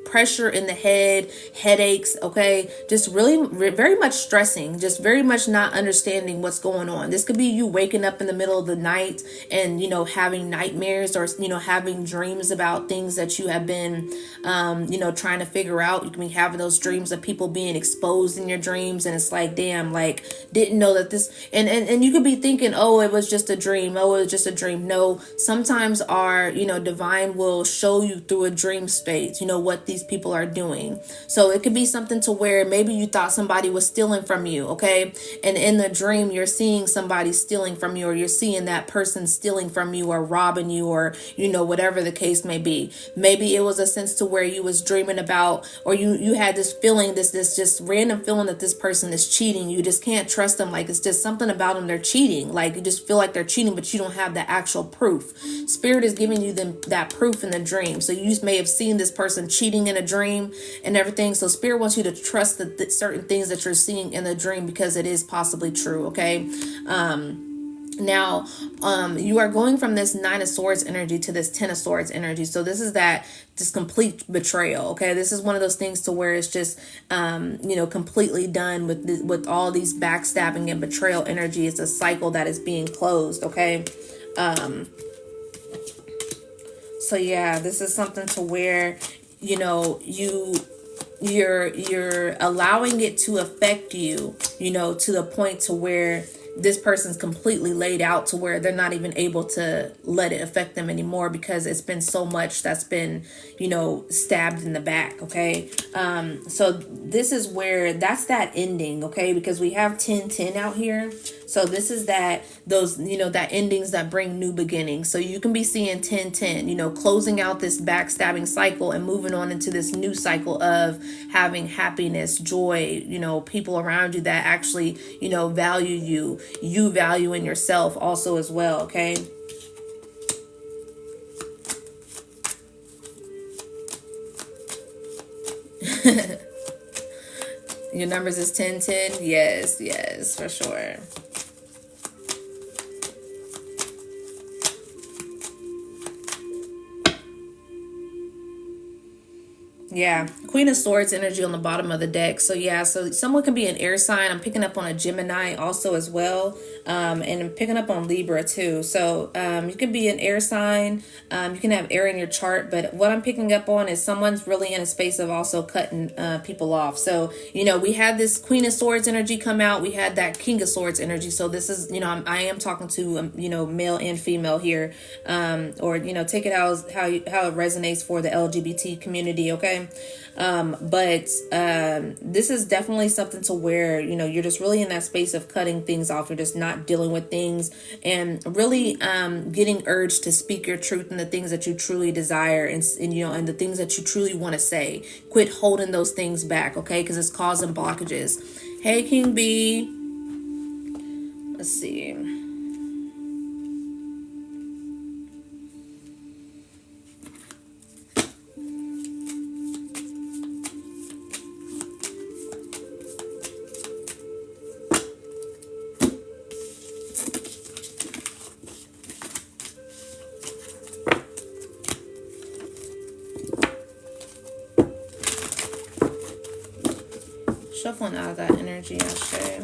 pressure in the head, headaches, okay, just really very much stressing, just very much not understanding what's going on. This could be you waking up in the middle of the night and having nightmares, or having dreams about things that you have been trying to figure out. You can be having those dreams of people being exposed in your dreams, and it's like, damn, like, didn't know that this, and you could be thinking, oh, it was just a dream, No, sometimes our divine will show you through a dream space what these people are doing. So it could be something to where maybe you thought somebody was stealing from you, okay, and in the dream you're seeing somebody stealing from you, or you're seeing that person stealing from you or robbing you, or whatever the case may be. Maybe it was a sense to where you was dreaming about, or you had this feeling, this just random feeling that this person is cheating. You just can't trust them. Like, it's just something about them, they're cheating. Like, you just feel like they're cheating, but you don't have the actual proof. Spirit is giving you that proof in the dream. So you may have seen this person cheating in a dream and everything. So spirit wants you to trust that certain things that you're seeing in the dream, because it is possibly true. Okay. Now, you are going from this 9 of Swords energy to this 10 of Swords energy. So this is this complete betrayal. Okay. This is one of those things to where it's just, completely done with all these backstabbing and betrayal energy. It's a cycle that is being closed. Okay. So yeah, this is something to where, you're allowing it to affect you, to the point to where this person's completely laid out to where they're not even able to let it affect them anymore, because it's been so much that's been, stabbed in the back. Okay. So this is where that's that ending. Okay. Because we have 10-10 out here. So this is that endings that bring new beginnings. So you can be seeing 10-10, closing out this backstabbing cycle and moving on into this new cycle of having happiness, joy, people around you that actually, value you valuing yourself also as well. Okay. Your numbers is 10-10. Yes, for sure. Yeah, Queen of Swords energy on the bottom of the deck. So yeah, so someone can be an air sign. I'm picking up on a Gemini also as well. And I'm picking up on Libra too. So you can be an air sign. You can have air in your chart. But what I'm picking up on is someone's really in a space of also cutting people off. So, we had this Queen of Swords energy come out. We had that King of Swords energy. So this is, I am talking to, male and female here. Or, take it how it resonates for the LGBT community. Okay. But this is definitely something to where, you're just really in that space of cutting things off. You're just not dealing with things and really getting urged to speak your truth and the things that you truly desire and the things that you truly want to say. Quit holding those things back, okay? Because it's causing blockages. Hey, King B. Let's see. Shuffling out of that energy, Ashe.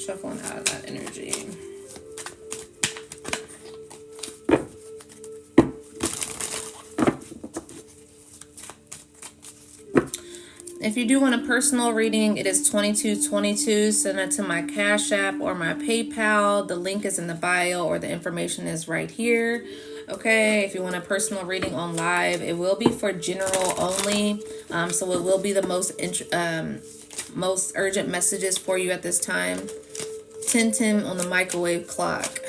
Shuffling out of that energy. If you do want a personal reading, it is $22.22. Send it to my Cash App or my PayPal. The link is in the bio or the information is right here. Okay, if you want a personal reading on live, it will be for general only. So it will be the most urgent messages for you at this time. 10:10 on the microwave clock.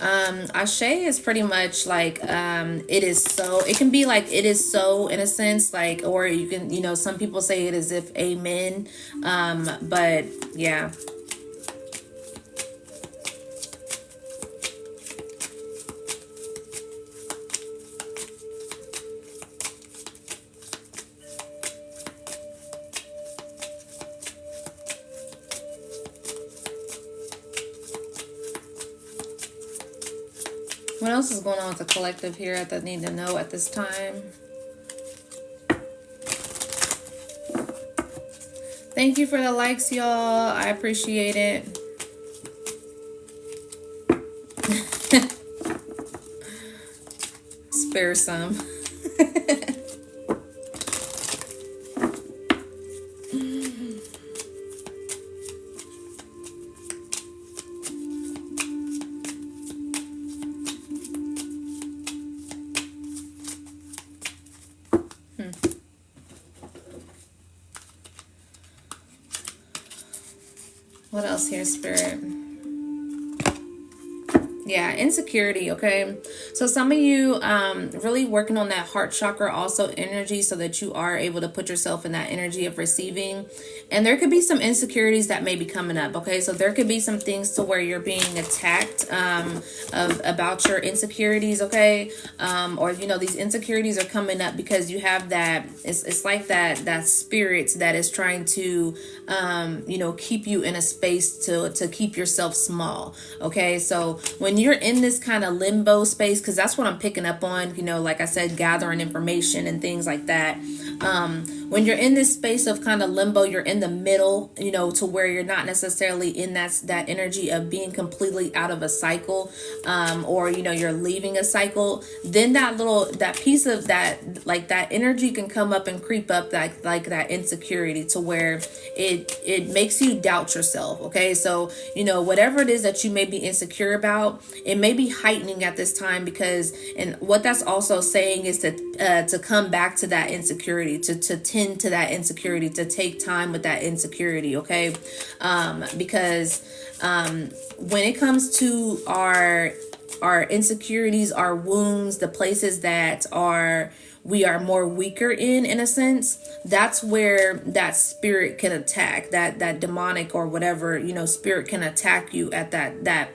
Ashe is pretty much like it is so. It can be like it is so in a sense, like, or you can, some people say it as if amen. But yeah. What else is going on with the collective here that I need to know at this time? Thank you for the likes, y'all. I appreciate it. Spare some. What else here, Spirit? Yeah, insecurity, okay? So some of you really working on that heart chakra also energy so that you are able to put yourself in that energy of receiving. And there could be some insecurities that may be coming up, okay? So there could be some things to where you're being attacked about your insecurities, okay? Or, these insecurities are coming up because you have that, it's like that spirit that is trying to, keep you in a space to keep yourself small, okay? So when you're in this kind of limbo space, because that's what I'm picking up on, like I said, gathering information and things like that. When you're in this space of kind of limbo, you're in the middle, to where you're not necessarily in that energy of being completely out of a cycle, or you're leaving a cycle. Then that piece of that, like that energy can come up and creep up, like that insecurity, to where it makes you doubt yourself. Okay, so whatever it is that you may be insecure about, it may be heightening at this time, because, and what that's also saying is to come back to that insecurity, to tend to that insecurity, to take time with that insecurity. Okay, because when it comes to our insecurities, our wounds, the places that we are more weaker in a sense, that's where that spirit can attack, that demonic or whatever, spirit can attack you at that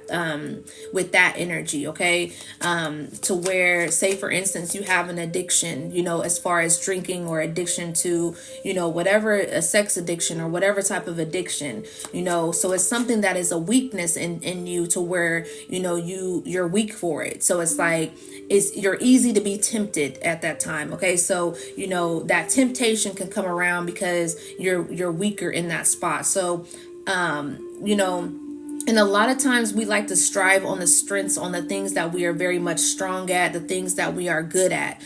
with that energy. Okay, to where, say for instance, you have an addiction, as far as drinking, or addiction to whatever, a sex addiction or whatever type of addiction, so it's something that is a weakness in you, to where you're weak for it. So it's like you're easy to be tempted at that time. Okay, so that temptation can come around because you're weaker in that spot. So and a lot of times we like to strive on the strengths, on the things that we are very much strong at, the things that we are good at.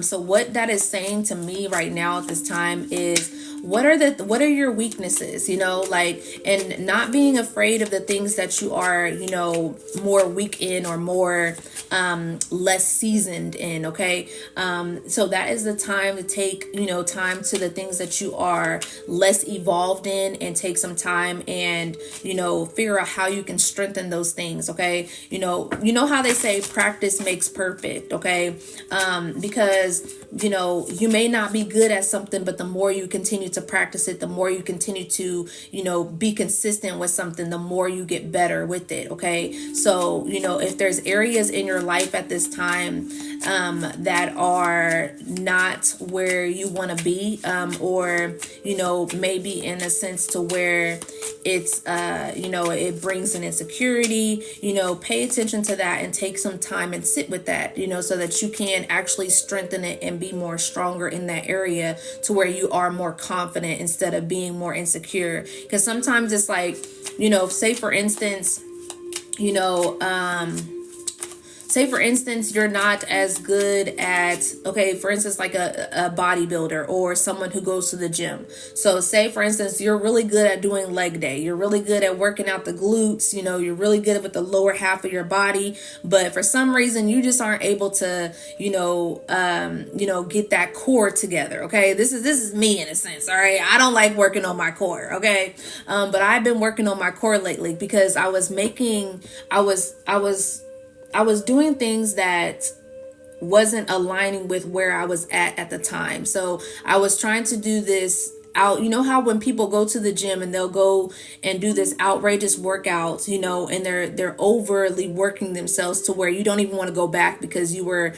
So what that is saying to me right now at this time is, what are your weaknesses, and not being afraid of the things that you are, more weak in, or more less seasoned in. Okay, so that is the time to take time to the things that you are less evolved in, and take some time and figure out how you can strengthen those things. Okay, you know how they say practice makes perfect. Okay, because you may not be good at something, but the more you continue to practice it, the more you continue to be consistent with something, the more you get better with it. Okay, so if there's areas in your life at this time that are not where you want to be, or maybe in a sense to where it's it brings an insecurity, pay attention to that and take some time and sit with that, so that you can actually strengthen it and be more stronger in that area, to where you are more confident instead of being more insecure. Because sometimes it's like, say for instance, you're not as good at, okay, for instance, like a bodybuilder or someone who goes to the gym. So say for instance, you're really good at doing leg day. You're really good at working out the glutes. You're really good with the lower half of your body. But for some reason, you just aren't able to, get that core together. Okay. This is me in a sense. All right. I don't like working on my core. Okay. But I've been working on my core lately, because I was doing things that wasn't aligning with where I was at the time. So I was trying to do this out, how when people go to the gym and they'll go and do this outrageous workouts, and they're overly working themselves to where you don't even want to go back, because you were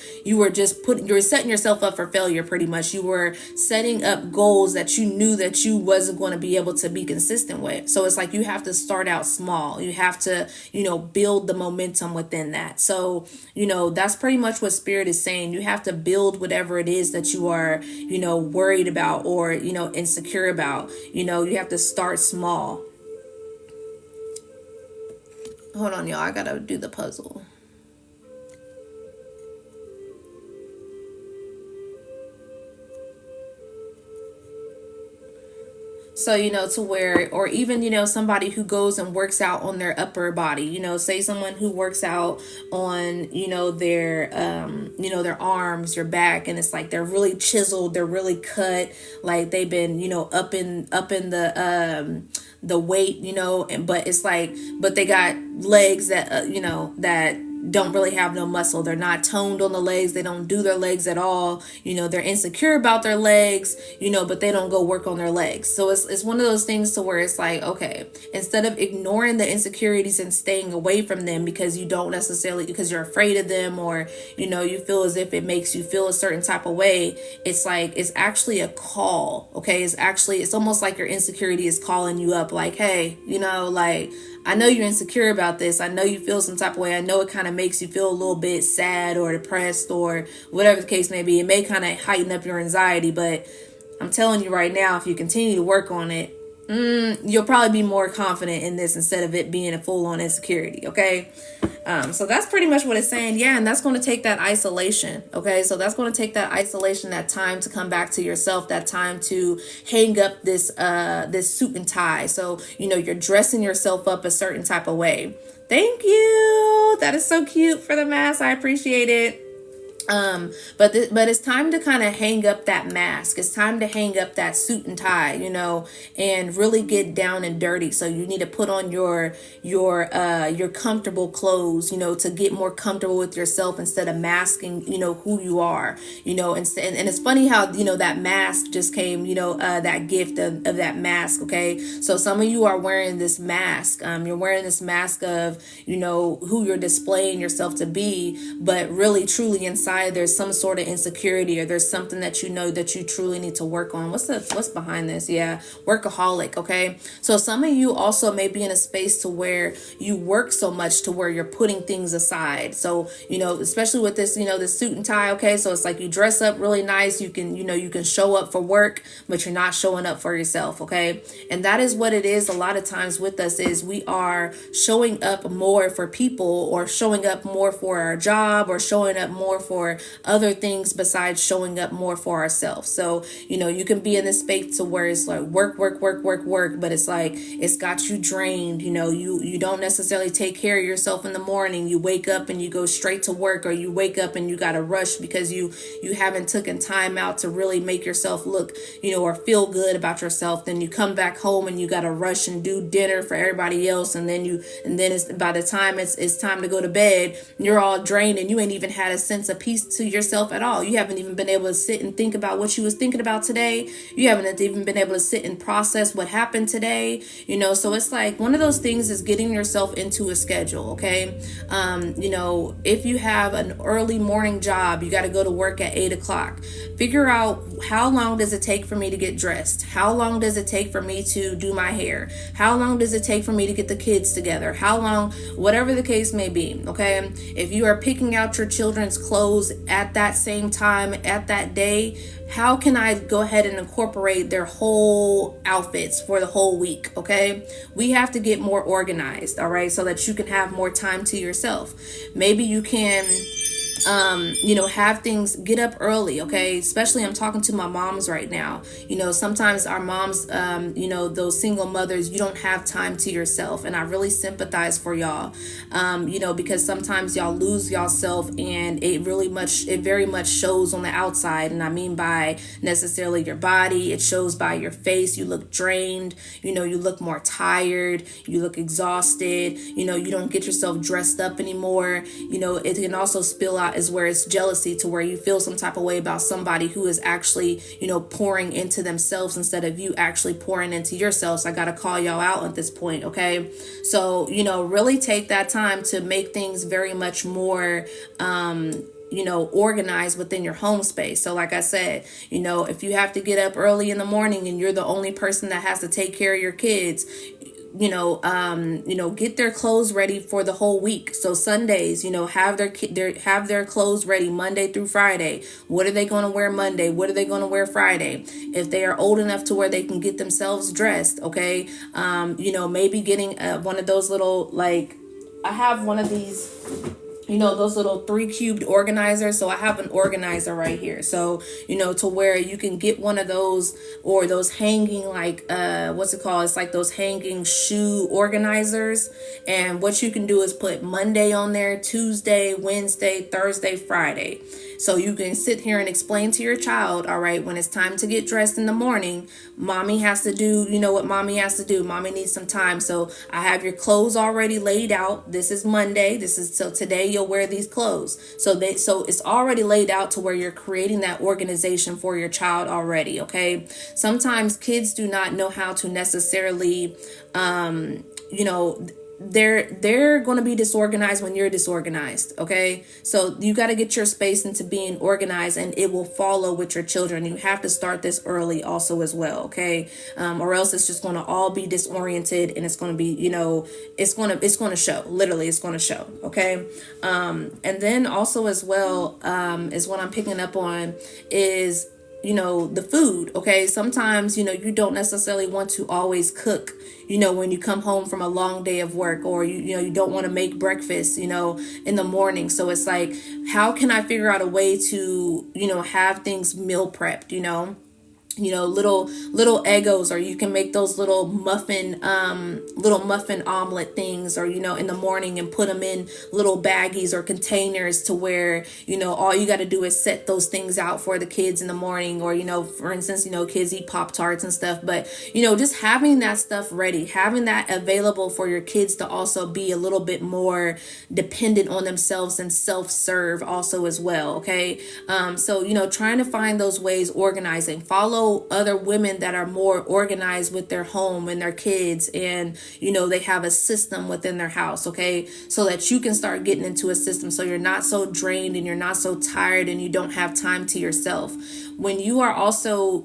setting yourself up for failure. Pretty much you were setting up goals that you knew that you wasn't going to be able to be consistent with. So it's like you have to start out small. You have to build the momentum within that. So that's pretty much what Spirit is saying. You have to build whatever it is that you are worried about, or insecure about. You have to start small. Hold on, y'all, I gotta do the puzzle. So, to where, or even, somebody who goes and works out on their upper body, say someone who works out on, their arms, your back, and it's like they're really chiseled, they're really cut, like they've been, up in the weight, but it's like, but they got legs that, that don't really have no muscle. They're not toned on the legs. They don't do their legs at all. They're insecure about their legs, but they don't go work on their legs. So it's one of those things to where it's like, okay, instead of ignoring the insecurities and staying away from them because you don't necessarily, because you're afraid of them, or, you feel as if it makes you feel a certain type of way. It's like, it's actually a call. Okay. It's almost like your insecurity is calling you up, like, hey, like, I know you're insecure about this. I know you feel some type of way. I know it kind of makes you feel a little bit sad or depressed or whatever the case may be. It may kind of heighten up your anxiety, but I'm telling you right now, if you continue to work on it, you'll probably be more confident in this instead of it being a full-on insecurity. Okay. So that's pretty much what it's saying. Yeah. And that's going to take that isolation. Okay. So that's going to take that isolation, that time to come back to yourself, that time to hang up this suit and tie. So, you're dressing yourself up a certain type of way. Thank you. That is so cute for the mask. I appreciate it. But it's time to kind of hang up that mask. It's time to hang up that suit and tie, and really get down and dirty. So you need to put on your comfortable clothes, to get more comfortable with yourself instead of masking, who you are, and it's funny how, that mask just came, that gift of that mask. Okay. So some of you are wearing this mask. You're wearing this mask of, who you're displaying yourself to be, but really truly inside there's some sort of insecurity, or there's something that that you truly need to work on. What's behind this? Yeah, workaholic. Okay, so some of you also may be in a space to where you work so much to where you're putting things aside. So especially with this, this suit and tie. Okay, so it's like you dress up really nice. You can you can show up for work, but you're not showing up for yourself. Okay, and that is what it is. A lot of times with us is we are showing up more for people, or showing up more for our job, or showing up more for other things besides showing up more for ourselves. So, you can be in this space to where it's like work, but it's like, it's got you drained. You don't necessarily take care of yourself in the morning. You wake up and you go straight to work, or you wake up and you got to rush because you haven't taken time out to really make yourself look, or feel good about yourself. Then you come back home and you got to rush and do dinner for everybody else. And then it's by the time it's time to go to bed, you're all drained and you ain't even had a sense of peace to yourself at all. You haven't even been able to sit and think about what you was thinking about today. You haven't even been able to sit and process what happened today. So it's like one of those things is getting yourself into a schedule. Okay. If you have an early morning job, you got to go to work at 8:00. Figure out, how long does it take for me to get dressed? How long does it take for me to do my hair? How long does it take for me to get the kids together? How long, whatever the case may be. Okay. If you are picking out your children's clothes at that same time, at that day, how can I go ahead and incorporate their whole outfits for the whole week? Okay. We have to get more organized. All right. So that you can have more time to yourself. Maybe you can have things, get up early. Okay. Especially I'm talking to my moms right now. Sometimes our moms, those single mothers, you don't have time to yourself. And I really sympathize for y'all, because sometimes y'all lose yourself, and it very much shows on the outside. And I mean by necessarily your body, it shows by your face. You look drained, you look more tired, you look exhausted, you don't get yourself dressed up anymore. It can also spill out is where it's jealousy, to where you feel some type of way about somebody who is actually, pouring into themselves instead of you actually pouring into yourself. So I got to call y'all out at this point. Okay. So, really take that time to make things very much more, organized within your home space. So like I said, if you have to get up early in the morning and you're the only person that has to take care of your kids, get their clothes ready for the whole week. So Sundays, have their clothes ready Monday through Friday. What are they going to wear Monday? What are they going to wear Friday? If they are old enough to where they can get themselves dressed. Okay. Maybe getting one of those little, like, I have one of these, those little 3-cubed organizers. So I have an organizer right here. So, to where you can get one of those, or those hanging, like, what's it called? It's like those hanging shoe organizers. And what you can do is put Monday on there, Tuesday, Wednesday, Thursday, Friday. So you can sit here and explain to your child, all right, when it's time to get dressed in the morning, mommy has to do, what mommy has to do. Mommy needs some time. So I have your clothes already laid out. This is Monday. So today you'll wear these clothes. So it's already laid out to where you're creating that organization for your child already. Okay. Sometimes kids do not know how to necessarily, they're going to be disorganized when you're disorganized. Okay. So you got to get your space into being organized, and it will follow with your children. You have to start this early also as well. Okay. Or else it's just going to all be disoriented, and it's going to be, it's going to show. Literally, it's going to show. Okay. And then also as well, is what I'm picking up on is, the food. Okay. Sometimes, you don't necessarily want to always cook, when you come home from a long day of work, or you don't want to make breakfast, in the morning. So it's like, how can I figure out a way to, have things meal prepped, little Eggos, or you can make those little muffin omelet things, or in the morning, and put them in little baggies or containers, to where all you got to do is set those things out for the kids in the morning. Or for instance, kids eat Pop-Tarts and stuff, but just having that stuff ready, having that available for your kids to also be a little bit more dependent on themselves and self-serve also as well. Okay. So trying to find those ways, organizing, follow other women that are more organized with their home and their kids, and they have a system within their house. Okay, so that you can start getting into a system, so you're not so drained and you're not so tired and you don't have time to yourself. When you are also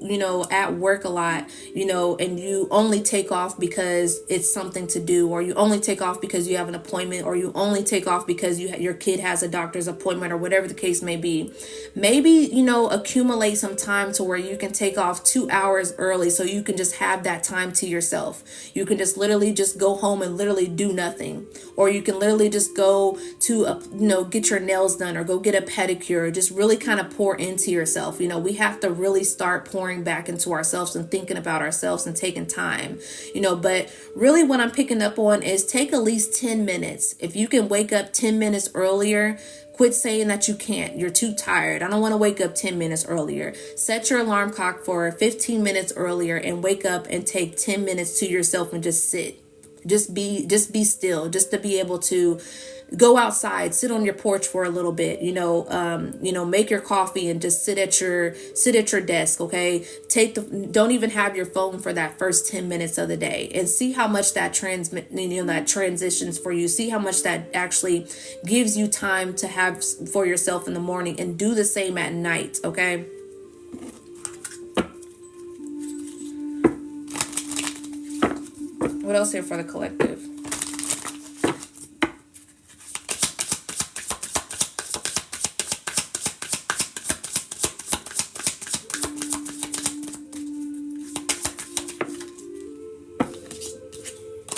at work a lot, and you only take off because it's something to do, or you only take off because you have an appointment, or you only take off because your kid has a doctor's appointment, or whatever the case may be, maybe accumulate some time to where you can take off 2 hours early, so you can just have that time to yourself. You can just literally just go home and literally do nothing, or you can literally just go to get your nails done, or go get a pedicure. Just really kind of pour into yourself. We have to really start pouring back into ourselves and thinking about ourselves and taking time. But really what I'm picking up on is take at least 10 minutes. If you can wake up 10 minutes earlier, quit saying that you can't. You're too tired. I don't want to wake up 10 minutes earlier. Set your alarm clock for 15 minutes earlier, and wake up and take 10 minutes to yourself and just sit. Just be still, just to be able to go outside, sit on your porch for a little bit, make your coffee and just sit at your desk. Okay. Don't even have your phone for that first 10 minutes of the day, and see how much that that transitions for you. See how much that actually gives you time to have for yourself in the morning, and do the same at night. Okay. What else here for the collective?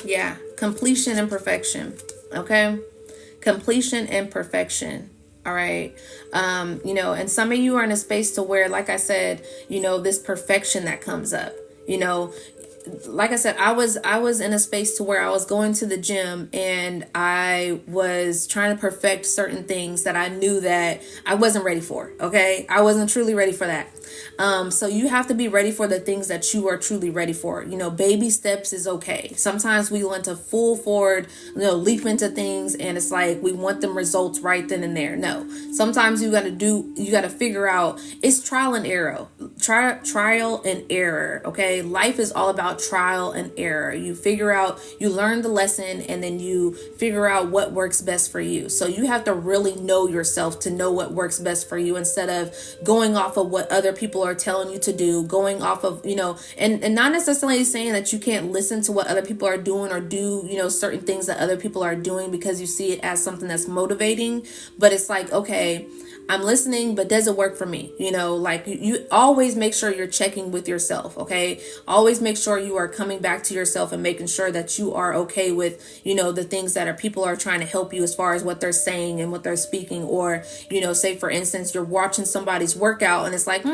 Yeah, completion and perfection. Okay, completion and perfection. All right. And some of you are in a space to where, like I said, this perfection that comes up, like I said, I was in a space to where I was going to the gym, and I was trying to perfect certain things that I knew that I wasn't ready for. Okay. I wasn't truly ready for that. So you have to be ready for the things that you are truly ready for. Baby steps is okay. Sometimes we want to full forward, leap into things, and it's like we want them results right then and there. No, sometimes you got to figure out, it's trial and error. Trial and error. Okay. Life is all about trial and error. You figure out, you learn the lesson, and then you figure out what works best for you. So you have to really know yourself to know what works best for you, instead of going off of what other people are telling you to do, going off of, and not necessarily saying that you can't listen to what other people are doing, or do, certain things that other people are doing because you see it as something that's motivating. But it's like, okay, I'm listening, but does it work for me? Like you always make sure you're checking with yourself. Okay. Always make sure you are coming back to yourself and making sure that you are okay with, the things that people are trying to help you as far as what they're saying and what they're speaking. Or, say for instance, you're watching somebody's workout and it's like,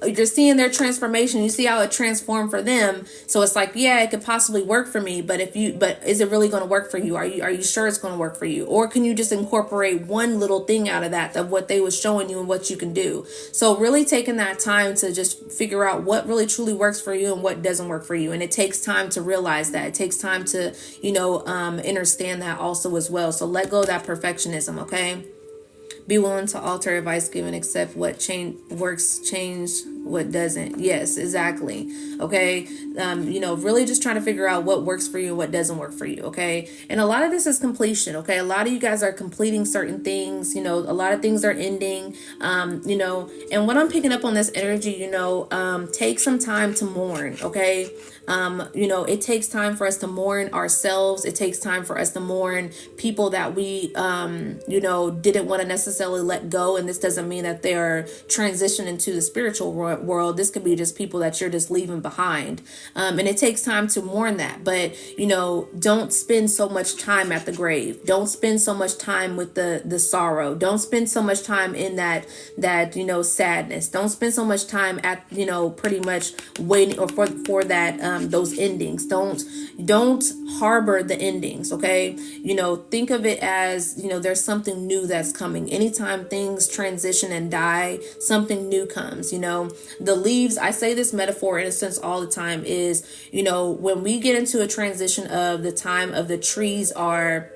you're seeing their transformation. You see how it transformed for them. So it's like, yeah, it could possibly work for me, but is it really going to work for you? Are you sure it's going to work for you? Or can you just incorporate one little thing out of what they was showing you and what you can do? So really taking that time to just figure out what really truly works for you and what doesn't work for you. And it takes time to realize that. It takes time to, understand that also as well. So let go of that perfectionism. Okay. Be willing to alter advice given, accept what works, change what doesn't. Yes, exactly. Okay. Really just trying to figure out what works for you and what doesn't work for you. Okay. And a lot of this is completion. Okay. A lot of you guys are completing certain things, a lot of things are ending, and what I'm picking up on this energy, take some time to mourn. Okay. You know, it takes time for us to mourn ourselves. It takes time for us to mourn people that we, you know, didn't want to necessarily let go. And this doesn't mean that they're transitioning to the spiritual world. This could be just people that you're just leaving behind. And it takes time to mourn that. But, you know, don't spend so much time at the grave. Don't spend so much time with the sorrow. Don't spend so much time in that, you know, sadness. Don't spend so much time at, you know, pretty much waiting or for that, those endings. Don't harbor the endings. Okay. You know, think of it as, you know, there's something new that's coming. Anytime things transition and die, something new comes. You know, the leaves, I say this metaphor in a sense all the time, is, you know, when we get into a transition of the time of the trees are,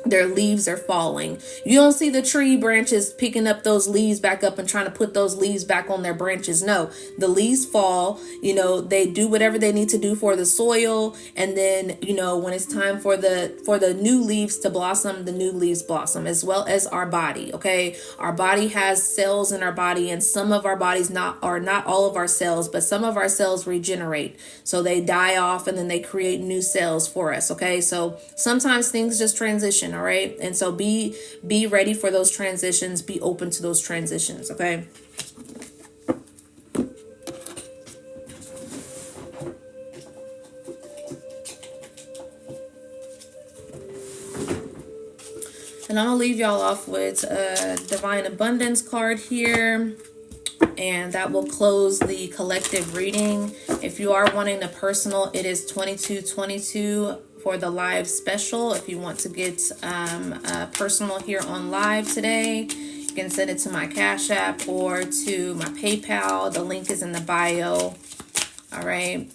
their leaves are falling. You don't see the tree branches picking up those leaves back up and trying to put those leaves back on their branches. No, the leaves fall, you know, they do whatever they need to do for the soil. And then, you know, when it's time for the new leaves to blossom, the new leaves blossom, as well as our body. Okay. Our body has cells in our body, and some of our bodies not all of our cells, but some of our cells regenerate. So they die off and then they create new cells for us. Okay. So sometimes things just transition. All right. And so be ready for those transitions. Be open to those transitions. Okay. And I'm going to leave y'all off with a Divine Abundance card here. And that will close the collective reading. If you are wanting a personal, it is 2222 for the live special. If you want to get personal here on live today, you can send it to my Cash App or to my PayPal. The link is in the bio. All right.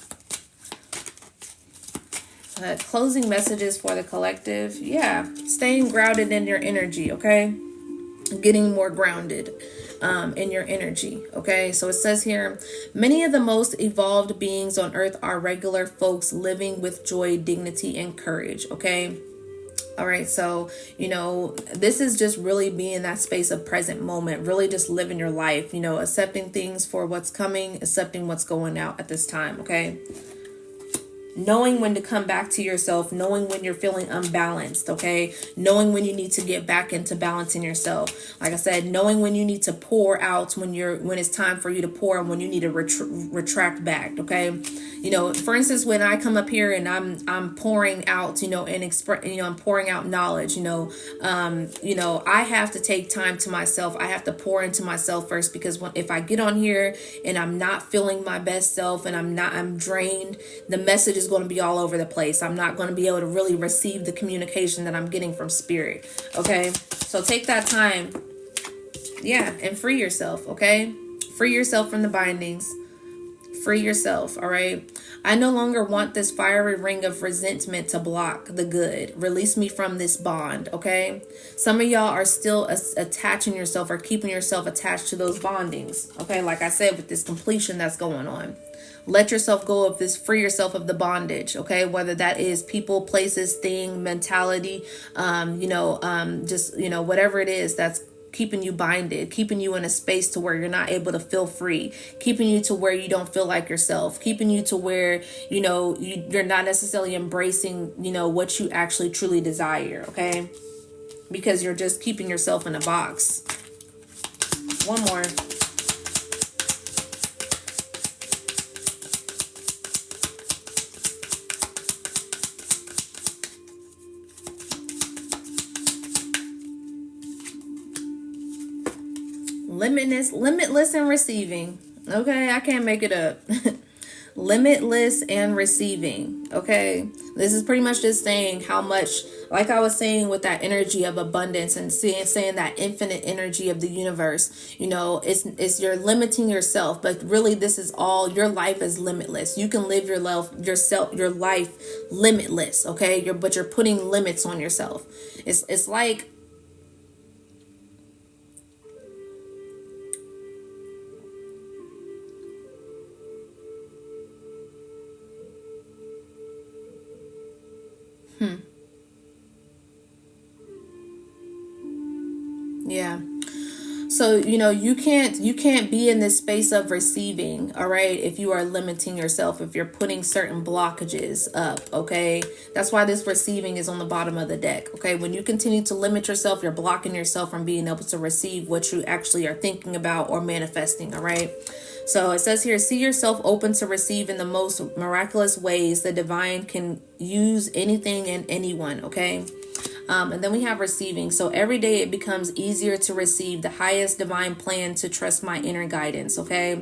Closing messages for the collective. Yeah. Staying grounded in your energy. Okay. Getting more grounded in your energy. Okay. So it says here, many of the most evolved beings on earth are regular folks living with joy, dignity, and courage. Okay. All right. So, you know, this is just really being in that space of present moment, really just living your life, you know, accepting things for what's coming, accepting what's going out at this time. Okay. Knowing when to come back to yourself, knowing when you're feeling unbalanced, okay? Knowing when you need to get back into balancing yourself. Like I said, knowing when you need to pour out, when it's time for you to pour, and when you need to retract back, okay? You know, for instance, when I come up here and I'm pouring out, you know, and I'm pouring out knowledge, you know, I have to take time to myself. I have to pour into myself first, because if I get on here and I'm not feeling my best self and I'm drained, the message is going to be all over the place. I'm not going to be able to really receive the communication that I'm getting from spirit. Okay. So take that time. Yeah. And free yourself. Okay. Free yourself from the bindings. Free yourself. All right. I no longer want this fiery ring of resentment to block the good. Release me from this bond. Okay. Some of y'all are still attaching yourself or keeping yourself attached to those bondings. Okay. Like I said, with this completion that's going on. Let yourself go of this, free yourself of the bondage, okay? Whether that is people, places, thing, mentality, just, you know, whatever it is that's keeping you binded, keeping you in a space to where you're not able to feel free, keeping you to where you don't feel like yourself, keeping you to where, you know, you're not necessarily embracing, you know, what you actually truly desire, okay? Because you're just keeping yourself in a box. One more. Limitless and receiving. Okay, I can't make it up. Limitless and receiving. Okay, this is pretty much just saying how much, like I was saying with that energy of abundance and saying that infinite energy of the universe, you know, it's you're limiting yourself, but really this is all, your life is limitless. You can live your life limitless. Okay, but you're putting limits on yourself. It's like, yeah. So, you can't be in this space of receiving, all right, if you are limiting yourself, if you're putting certain blockages up, okay? That's why this receiving is on the bottom of the deck, okay? When you continue to limit yourself, you're blocking yourself from being able to receive what you actually are thinking about or manifesting, all right? So it says here, see yourself open to receive in the most miraculous ways. The divine can use anything and anyone, okay? And then we have receiving. So every day it becomes easier to receive the highest divine plan, to trust my inner guidance. Okay.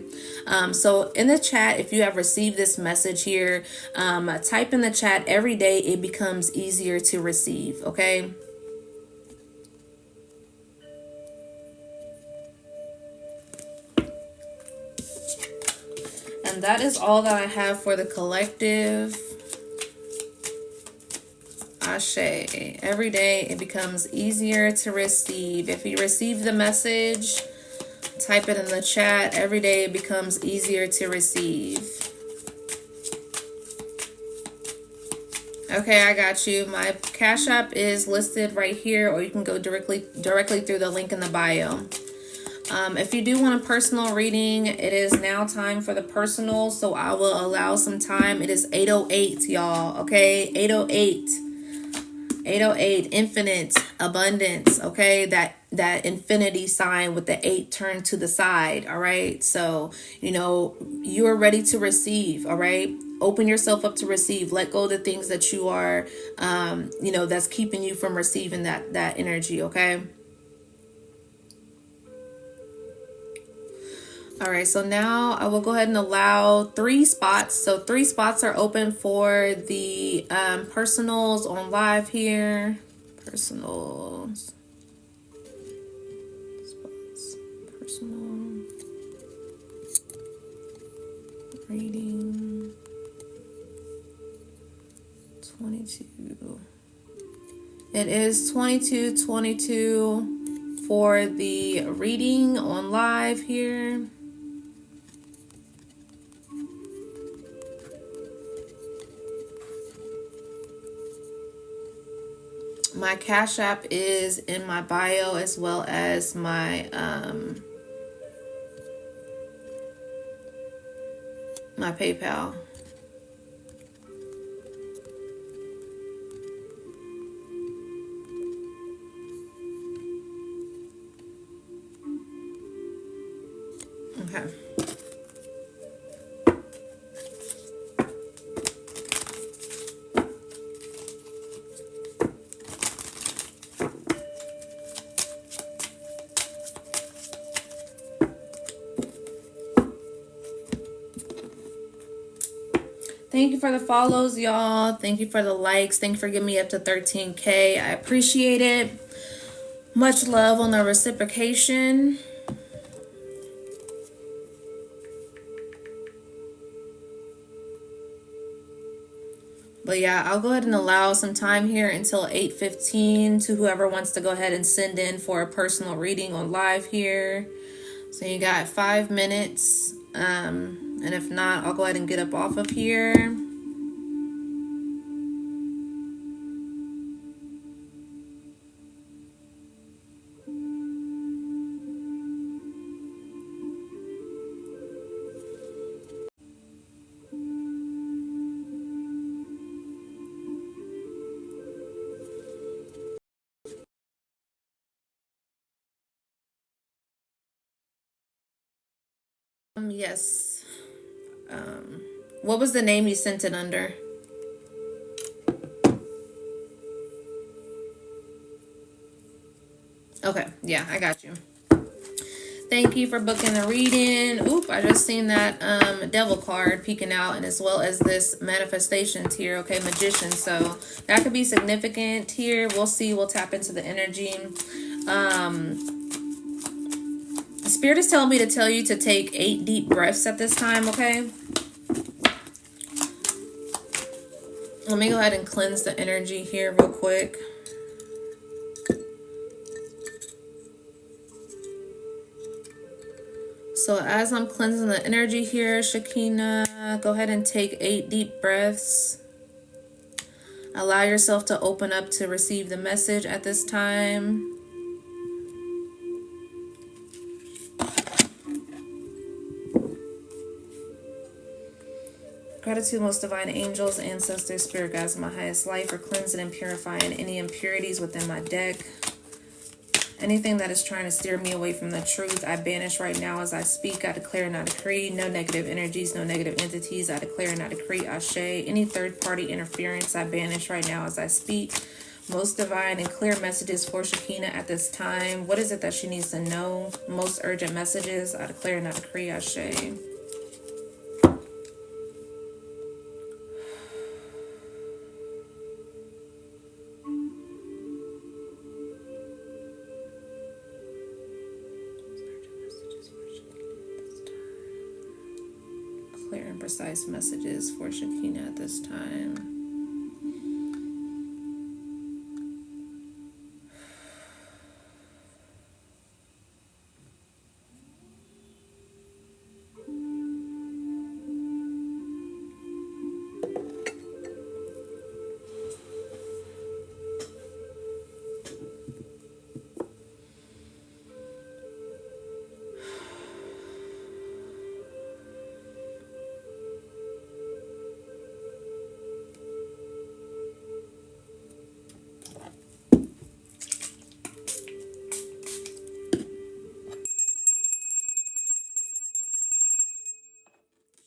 So in the chat, if you have received this message here, type in the chat, every day it becomes easier to receive. Okay. And that is all that I have for the collective. Ashe. Every day it becomes easier to receive. If you receive the message, type it in the chat. Every day it becomes easier to receive. Okay, I got you. My Cash App is listed right here, or you can go directly through the link in the bio. If you do want a personal reading, it is now time for the personal, so I will allow some time. It is 8:08, y'all. Okay, 8:08. 808, infinite abundance. Okay, that infinity sign with the 8 turned to the side. All right, so you are ready to receive. All right, open yourself up to receive. Let go of the things that you are that's keeping you from receiving that energy. Okay. All right, so now I will go ahead and allow 3 spots. So 3 spots are open for the personals on live here. Personals. Spots. Personal. Reading. 22. It is 22:22 for the reading on live here. My Cash App is in my bio, as well as my my PayPal. Okay. Thank you for the follows, y'all. Thank you for the likes. Thank you for giving me up to 13K. I appreciate it. Much love on the reciprocation. But yeah, I'll go ahead and allow some time here until 8:15 to whoever wants to go ahead and send in for a personal reading on live here. So you got 5 minutes. And if not, I'll go ahead and get up off of here. Yes. What was the name you sent it under? Okay, yeah, I got you. Thank you for booking the reading. Oop, I just seen that devil card peeking out, and as well as this manifestation here, okay, magician. So that could be significant here. We'll see. We'll tap into the energy. Spirit is telling me to tell you to take 8 deep breaths at this time, okay? Let me go ahead and cleanse the energy here real quick. So as I'm cleansing the energy here, Shakina, go ahead and take 8 deep breaths. Allow yourself to open up to receive the message at this time. Gratitude, most divine angels, ancestors, spirit guides of my highest life, for cleansing and purifying any impurities within my deck. Anything that is trying to steer me away from the truth, I banish right now as I speak. I declare and I decree no negative energies, no negative entities. I declare and I decree Ashe. Any third-party interference, I banish right now as I speak. Most divine and clear messages for Shakina at this time. What is it that she needs to know? Most urgent messages, I declare and I decree Ashe. Clear and precise messages for Shakina at this time.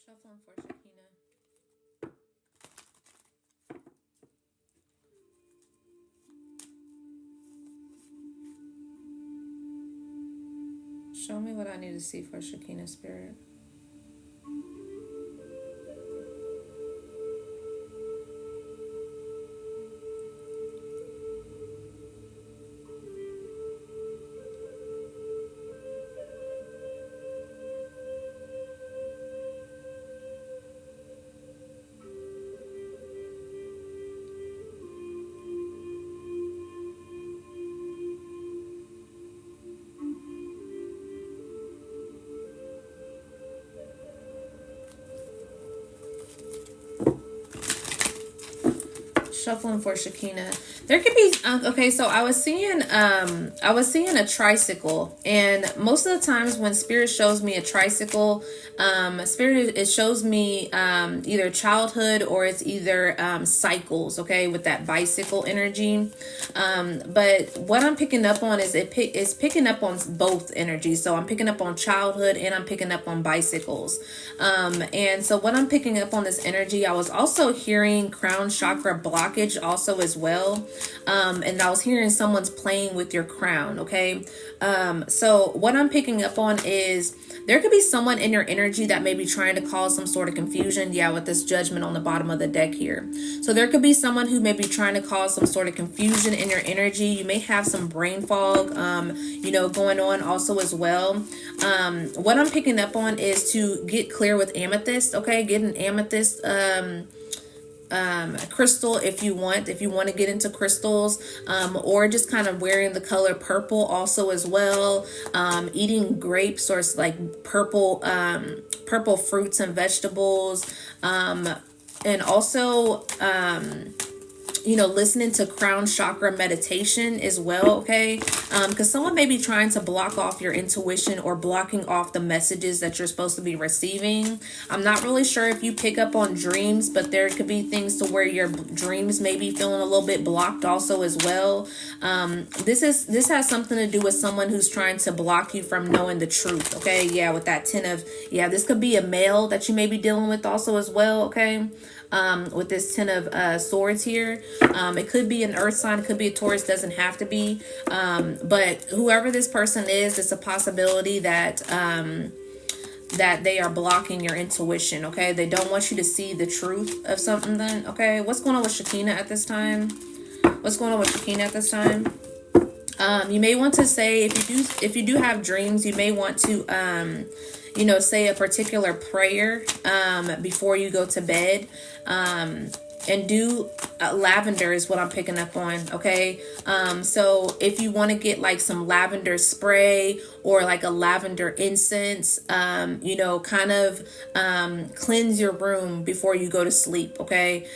Shuffling for Shakina. Show me what I need to see for Shakina, spirit. Shuffling for Shakina. There could be okay, so I was seeing a tricycle, and most of the times when spirit shows me a tricycle, spirit, it shows me either childhood or it's either cycles, okay, with that bicycle energy. But what I'm picking up on is it's picking up on both energies. So I'm picking up on childhood and I'm picking up on bicycles. And so what I'm picking up on this energy, I was also hearing crown chakra blockage also as well. And I was hearing someone's playing with your crown. Okay. So what I'm picking up on is there could be someone in your energy that may be trying to cause some sort of confusion. Yeah, with this judgment on the bottom of the deck here. So there could be someone who may be trying to cause some sort of confusion in your energy. You may have some brain fog, going on also as well. What I'm picking up on is to get clear with amethyst. Okay, get an amethyst crystal if you want to get into crystals, or just kind of wearing the color purple also as well, eating grapes or like purple fruits and vegetables, and also listening to crown chakra meditation as well. Okay, because someone may be trying to block off your intuition or blocking off the messages that you're supposed to be receiving. I'm not really sure if you pick up on dreams, but there could be things to where your dreams may be feeling a little bit blocked also as well. This has something to do with someone who's trying to block you from knowing the truth. Okay, yeah, with that 10 of, this could be a male that you may be dealing with also as well. Okay, with this 10 of swords here. It could be an earth sign, it could be a Taurus, doesn't have to be. But whoever this person is, it's a possibility that that they are blocking your intuition. Okay, they don't want you to see the truth of something. Then okay, what's going on with Shakina at this time? What's going on with Shakina at this time? You may want to say, if you do have dreams, you may want to say a particular prayer before you go to bed. and do lavender is what I'm picking up on. Okay. So if you want to get like some lavender spray or like a lavender incense, kind of cleanse your room before you go to sleep. Okay.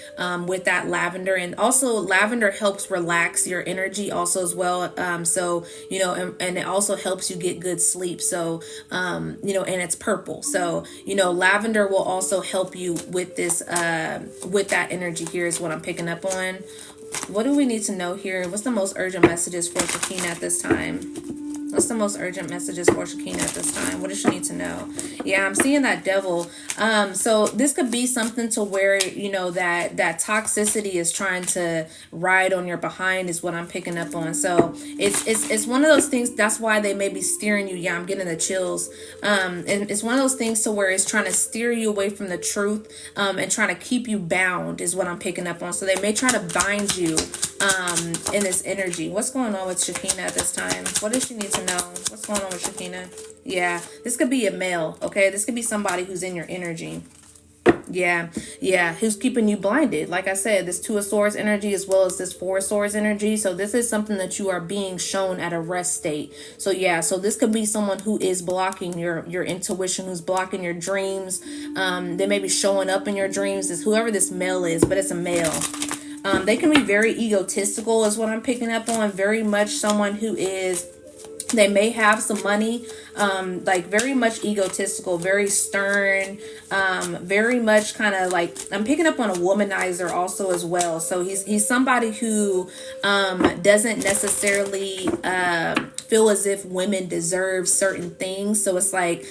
With that lavender, and also lavender helps relax your energy also as well. And it also helps you get good sleep. So, and it's purple. So, lavender will also help you with this, with that energy here is what I'm picking up on. What do we need to know here? What's the most urgent messages for Shakina at this time? What's the most urgent messages for Shakina at this time? What does she need to know? Yeah, I'm seeing that devil. So this could be something to where, that toxicity is trying to ride on your behind is what I'm picking up on. So it's one of those things. That's why they may be steering you. Yeah, I'm getting the chills. And it's one of those things to where it's trying to steer you away from the truth, and trying to keep you bound is what I'm picking up on. So they may try to bind you in this energy. What's going on with Shakina at this time? What does she need to know? What's going on with Shakina? Yeah, this could be a male. Okay, this could be somebody who's in your energy. Yeah, who's keeping you blinded. Like I said, this Two of Swords energy as well as this Four of Swords energy. So this is something that you are being shown at a rest state. So yeah, so this could be someone who is blocking your intuition, who's blocking your dreams. They may be showing up in your dreams. Is whoever this male is, but it's a male. They can be very egotistical is what I'm picking up on. Very much someone who is, they may have some money, like very much egotistical, very stern, very much kind of like, I'm picking up on a womanizer also as well. So he's somebody who doesn't necessarily feel as if women deserve certain things. So it's like,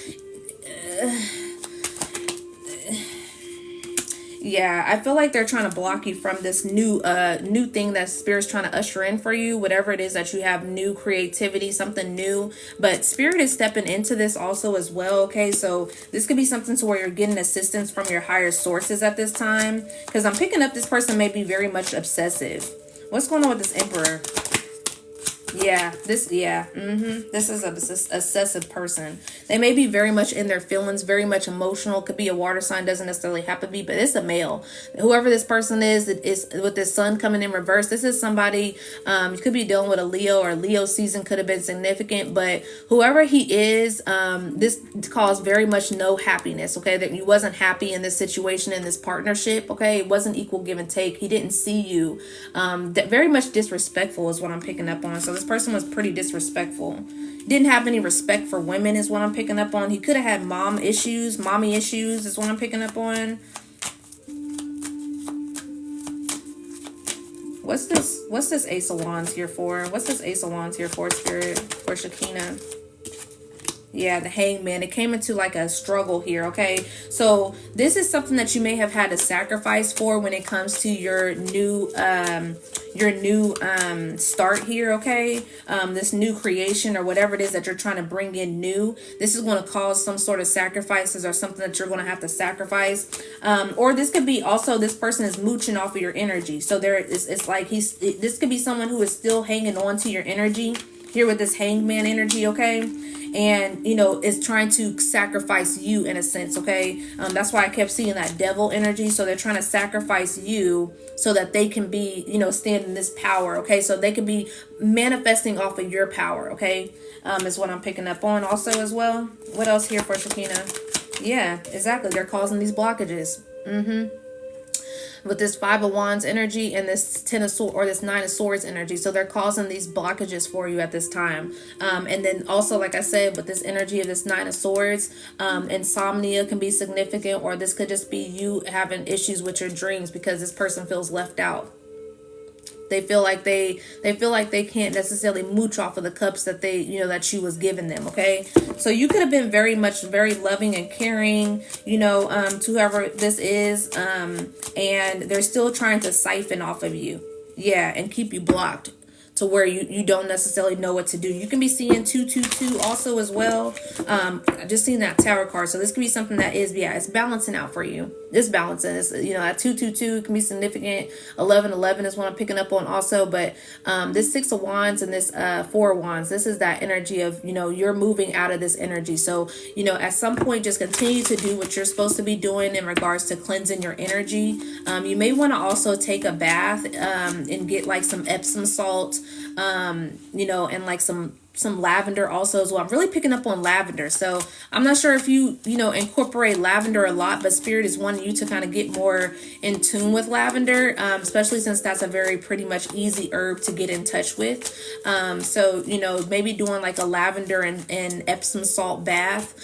yeah, I feel like they're trying to block you from this new thing that Spirit's trying to usher in for you, whatever it is that you have, new creativity, something new. But Spirit is stepping into this also as well. Okay, so this could be something to where you're getting assistance from your higher sources at this time, because I'm picking up this person may be very much obsessive. What's going on with this Emperor? This is an obsessive person. They may be very much in their feelings, very much emotional. Could be a water sign, doesn't necessarily have to be, but it's a male. Whoever this person is with this sun coming in reverse. This is somebody, you could be dealing with a Leo, or Leo season could have been significant, but whoever he is, this caused very much no happiness. Okay, that you wasn't happy in this situation, in this partnership. Okay, it wasn't equal give and take. He didn't see you. That very much disrespectful is what I'm picking up on. So this person was pretty disrespectful. Didn't have any respect for women is what I'm picking up on. He could have had mommy issues is what I'm picking up on. What's this Ace of Wands here for? What's this Ace of Wands here for, Spirit, for Shakina? Yeah, the Hangman. It came into like a struggle here, okay? So this is something that you may have had to sacrifice for when it comes to your new start here, okay? This new creation or whatever it is that you're trying to bring in new. This is going to cause some sort of sacrifices or something that you're going to have to sacrifice. Or this could be also, this person is mooching off of your energy. So it's like this could be someone who is still hanging on to your energy here with this Hangman energy, okay? And is trying to sacrifice you in a sense, okay? That's why I kept seeing that devil energy. So they're trying to sacrifice you so that they can be, stand in this power, okay? So they can be manifesting off of your power, okay? Is what I'm picking up on also as well. What else here for Shakina? Yeah, exactly. They're causing these blockages. With this Five of Wands energy and this Ten of Swords, or this Nine of Swords energy. So they're causing these blockages for you at this time. And then also, like I said, with this energy of this Nine of Swords, insomnia can be significant, or this could just be you having issues with your dreams because this person feels left out. They feel like they can't necessarily mooch off of the cups that that you was giving them. Okay, so you could have been very loving and caring, to whoever this is, and they're still trying to siphon off of you, and keep you blocked. to where you don't necessarily know what to do. You can be seeing 222 also as well. Just seeing that tower card. So this could be something that is, yeah, it's balancing out for you. It's balancing. It's, you know, at 222 can be significant. 1111 is what I'm picking up on also. But this 6 of Wands and this 4 of Wands, this is that energy of, you know, you're moving out of this energy. So, you know, at some point, just continue to do what you're supposed to be doing in regards to cleansing your energy. You may want to also take a bath and get like some Epsom salt, you know, and like some lavender also as well. I'm really picking up on lavender. So I'm not sure if you know, incorporate lavender a lot, but Spirit is wanting you to kind of get more in tune with lavender, especially since that's a very pretty much easy herb to get in touch with. So, you know, maybe doing like a lavender and Epsom salt bath,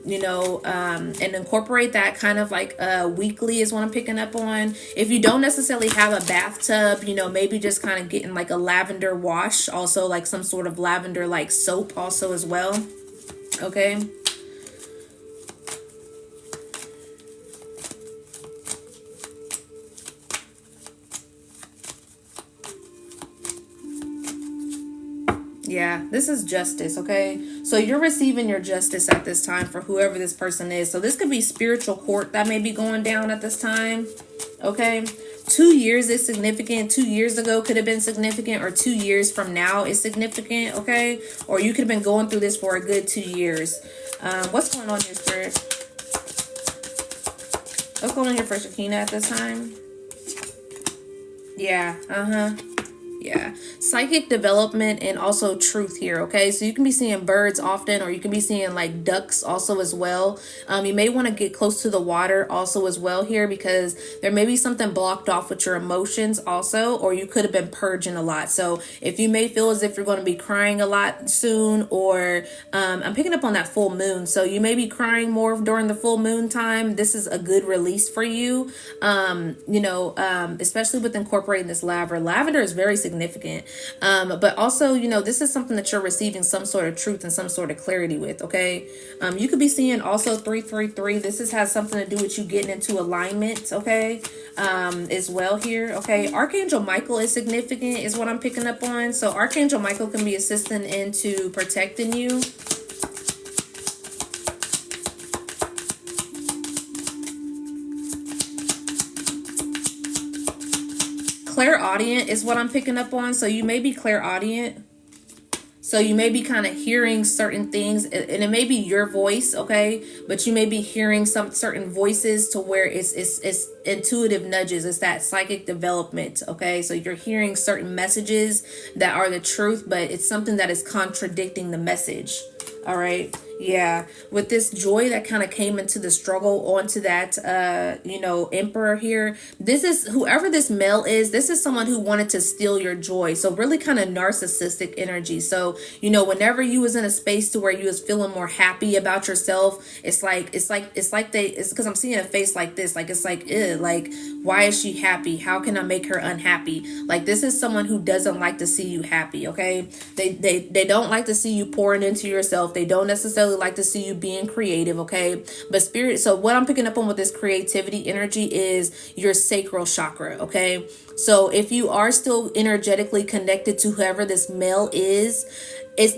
you know, and incorporate that kind of like weekly is what I'm picking up on. If you don't necessarily have a bathtub, you know, maybe just kind of getting like a lavender wash, also like some sort of lavender like soap also as well. Okay. Yeah, this is justice, okay? So you're receiving your justice at this time for whoever this person is. So this could be spiritual court that may be going down at this time, okay? 2 years is significant. 2 years ago could have been significant, or 2 years from now is significant, okay? Or you could have been going through this for a good 2 years. What's going on here, Spirit? What's going on here for Shakina at this time? Yeah, yeah, psychic development and also truth here, okay? So you can be seeing birds often, or you can be seeing like ducks also as well. You may want to get close to the water also as well here, because there may be something blocked off with your emotions also, or you could have been purging a lot. So if you may feel as if you're going to be crying a lot soon, or I'm picking up on that full moon. So you may be crying more during the full moon time. This is a good release for you, you know, especially with incorporating this lavender. Lavender is very significant, but also, you know, this is something that you're receiving some sort of truth and some sort of clarity with, okay? You could be seeing also 333. This has something to do with you getting into alignment, okay, as well here, okay? Archangel Michael is significant is what I'm picking up on. So Archangel Michael can be assisting into protecting you. Clairaudient is what I'm picking up on. So you may be clairaudient. So you may be kind of hearing certain things, and it may be your voice, okay? But you may be hearing some certain voices to where it's intuitive nudges. It's that psychic development, okay? So you're hearing certain messages that are the truth, but it's something that is contradicting the message. All right. Yeah. With this joy that kind of came into the struggle onto that, you know, emperor here. This is whoever this male is. This is someone who wanted to steal your joy. So really kind of narcissistic energy. So, you know, whenever you was in a space to where you was feeling more happy about yourself, it's because I'm seeing a face like this. Like, it's like, ew, like, why is she happy? How can I make her unhappy? Like, this is someone who doesn't like to see you happy. Okay. They don't like to see you pouring into yourself. They don't necessarily like to see you being creative, okay? But Spirit, so what I'm picking up on with this creativity energy is your sacral chakra, okay? So if you are still energetically connected to whoever this male is,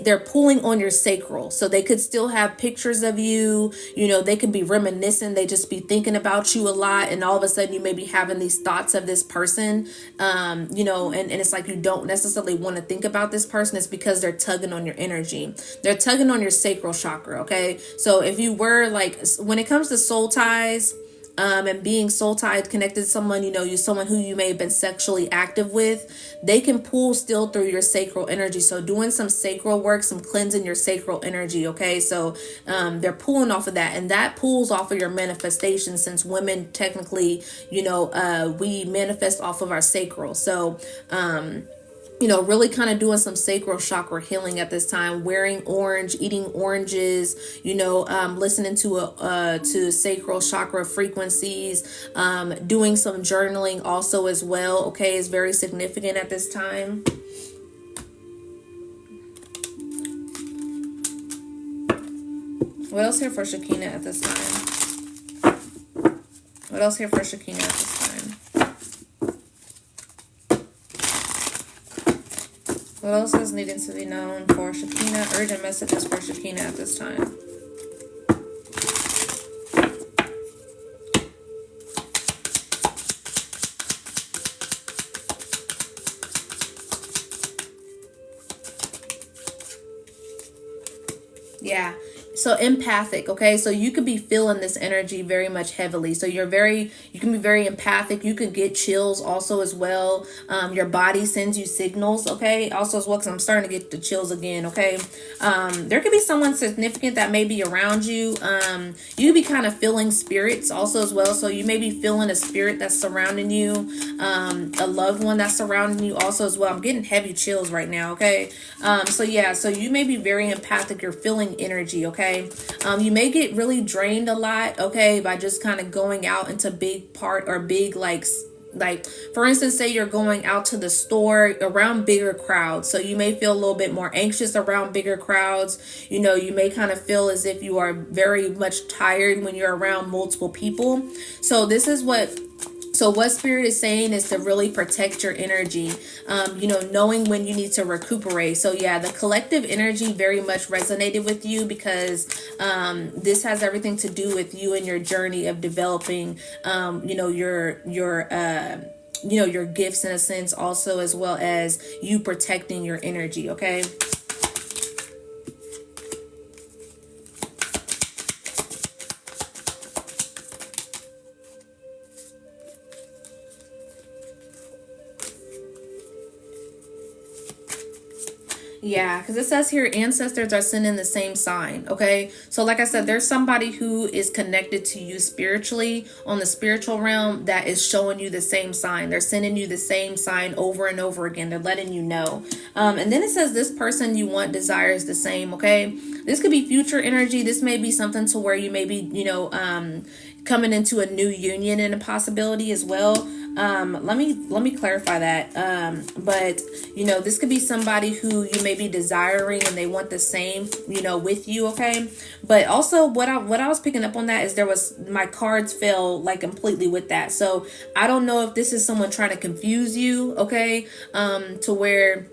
they're pulling on your sacral. So they could still have pictures of you, you know, they could be reminiscing, they just be thinking about you a lot, and all of a sudden you may be having these thoughts of this person, you know, and it's like you don't necessarily want to think about this person. It's because they're tugging on your energy. They're tugging on your sacral chakra, okay? So if you were like, when it comes to soul ties, and being soul tied, connected to someone, you know, you someone who you may have been sexually active with, they can pull still through your sacral energy. So doing some sacral work, some cleansing your sacral energy, okay? So they're pulling off of that, and that pulls off of your manifestation, since women technically, you know, we manifest off of our sacral. So you know, really kind of doing some sacral chakra healing at this time, wearing orange, eating oranges, you know, listening to sacral chakra frequencies, doing some journaling also as well, okay, is very significant at this time. What else here for Shakina at this time? What else here for Shakina at this time? What else is needing to be known for Shekinah? Urgent messages for Shekinah at this time. Yeah. So empathic, okay? So you could be feeling this energy very much heavily. So you can be very empathic. You can get chills also as well. Your body sends you signals, okay? Also as well, because I'm starting to get the chills again, okay? There could be someone significant that may be around you. You could be kind of feeling spirits also as well. So you may be feeling a spirit that's surrounding you, a loved one that's surrounding you also as well. I'm getting heavy chills right now, okay? So yeah, so you may be very empathic. You're feeling energy, okay? You may get really drained a lot, okay, by just kind of going out into big part or big like for instance, say you're going out to the store around bigger crowds, so you may feel a little bit more anxious around bigger crowds. You know, you may kind of feel as if you are very much tired when you're around multiple people. So this is what Spirit is saying is to really protect your energy, knowing when you need to recuperate. So yeah, the collective energy very much resonated with you because this has everything to do with you and your journey of developing, your gifts in a sense, also as well as you protecting your energy. Okay. Yeah, because it says here ancestors are sending the same sign. Okay, so like I said, there's somebody who is connected to you spiritually on the spiritual realm that is showing you the same sign. They're sending you the same sign over and over again. They're letting you know. And then it says this person you want desires the same. Okay, this could be future energy. This may be something to where you may be, coming into a new union and a possibility as well. Let me clarify that. But this could be somebody who you may be desiring and they want the same, with you. Okay. But also what I was picking up on that is my cards fell like completely with that. So I don't know if this is someone trying to confuse you. Okay. To where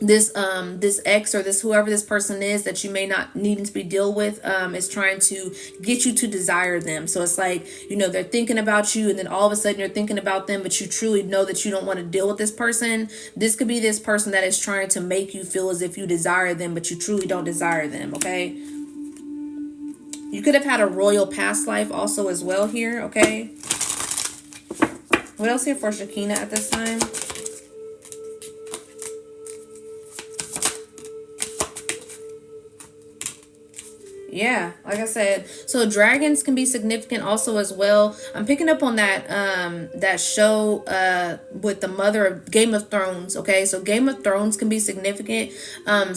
this ex or this whoever this person is that you may not needing to be deal with is trying to get you to desire them. So it's like, they're thinking about you and then all of a sudden you're thinking about them, but you truly know that you don't want to deal with this person. This could be this person that is trying to make you feel as if you desire them, but you truly don't desire them. Okay, you could have had a royal past life also as well here. Okay, what else here for Shekinah at this time? Yeah, like I said, so dragons can be significant also as well. I'm picking up on that show with the mother of Game of Thrones. Okay, so Game of Thrones can be significant.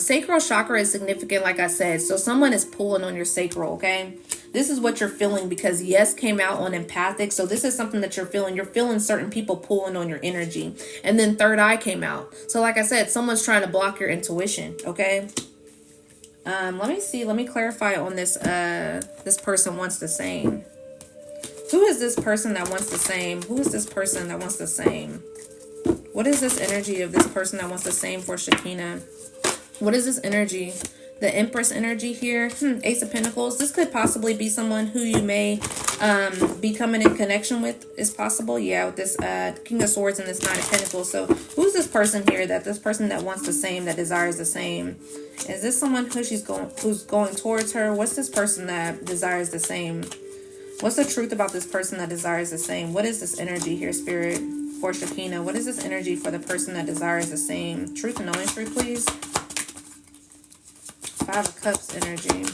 Sacral chakra is significant, like I said. So someone is pulling on your sacral. Okay, this is what you're feeling because yes came out on empathic. So this is something that you're feeling. You're feeling certain people pulling on your energy. And then third eye came out. So like I said, someone's trying to block your intuition. Okay. Let me see. Let me clarify on this. This person wants the same. Who is this person that wants the same? Who is this person that wants the same? What is this energy of this person that wants the same for Shekinah? What is this energy? The Empress energy here. Ace of Pentacles. This could possibly be someone who you may be coming in connection with. Is possible. Yeah, with this King of Swords and this Knight of Pentacles. So who's this person here? This person that wants the same, that desires the same. Is this someone who's going towards her? What's this person that desires the same? What's the truth about this person that desires the same? What is this energy here, Spirit, for Shekinah? What is this energy for the person that desires the same? Truth and knowing truth, please. Five of Cups energy.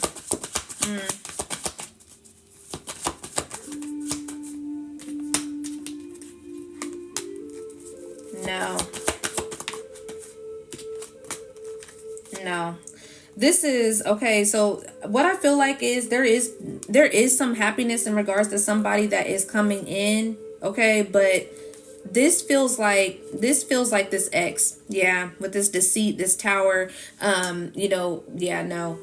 No. This is okay. So what I feel like is there is some happiness in regards to somebody that is coming in. Okay, but this feels like this ex. Yeah, with this deceit, this tower. Yeah, no.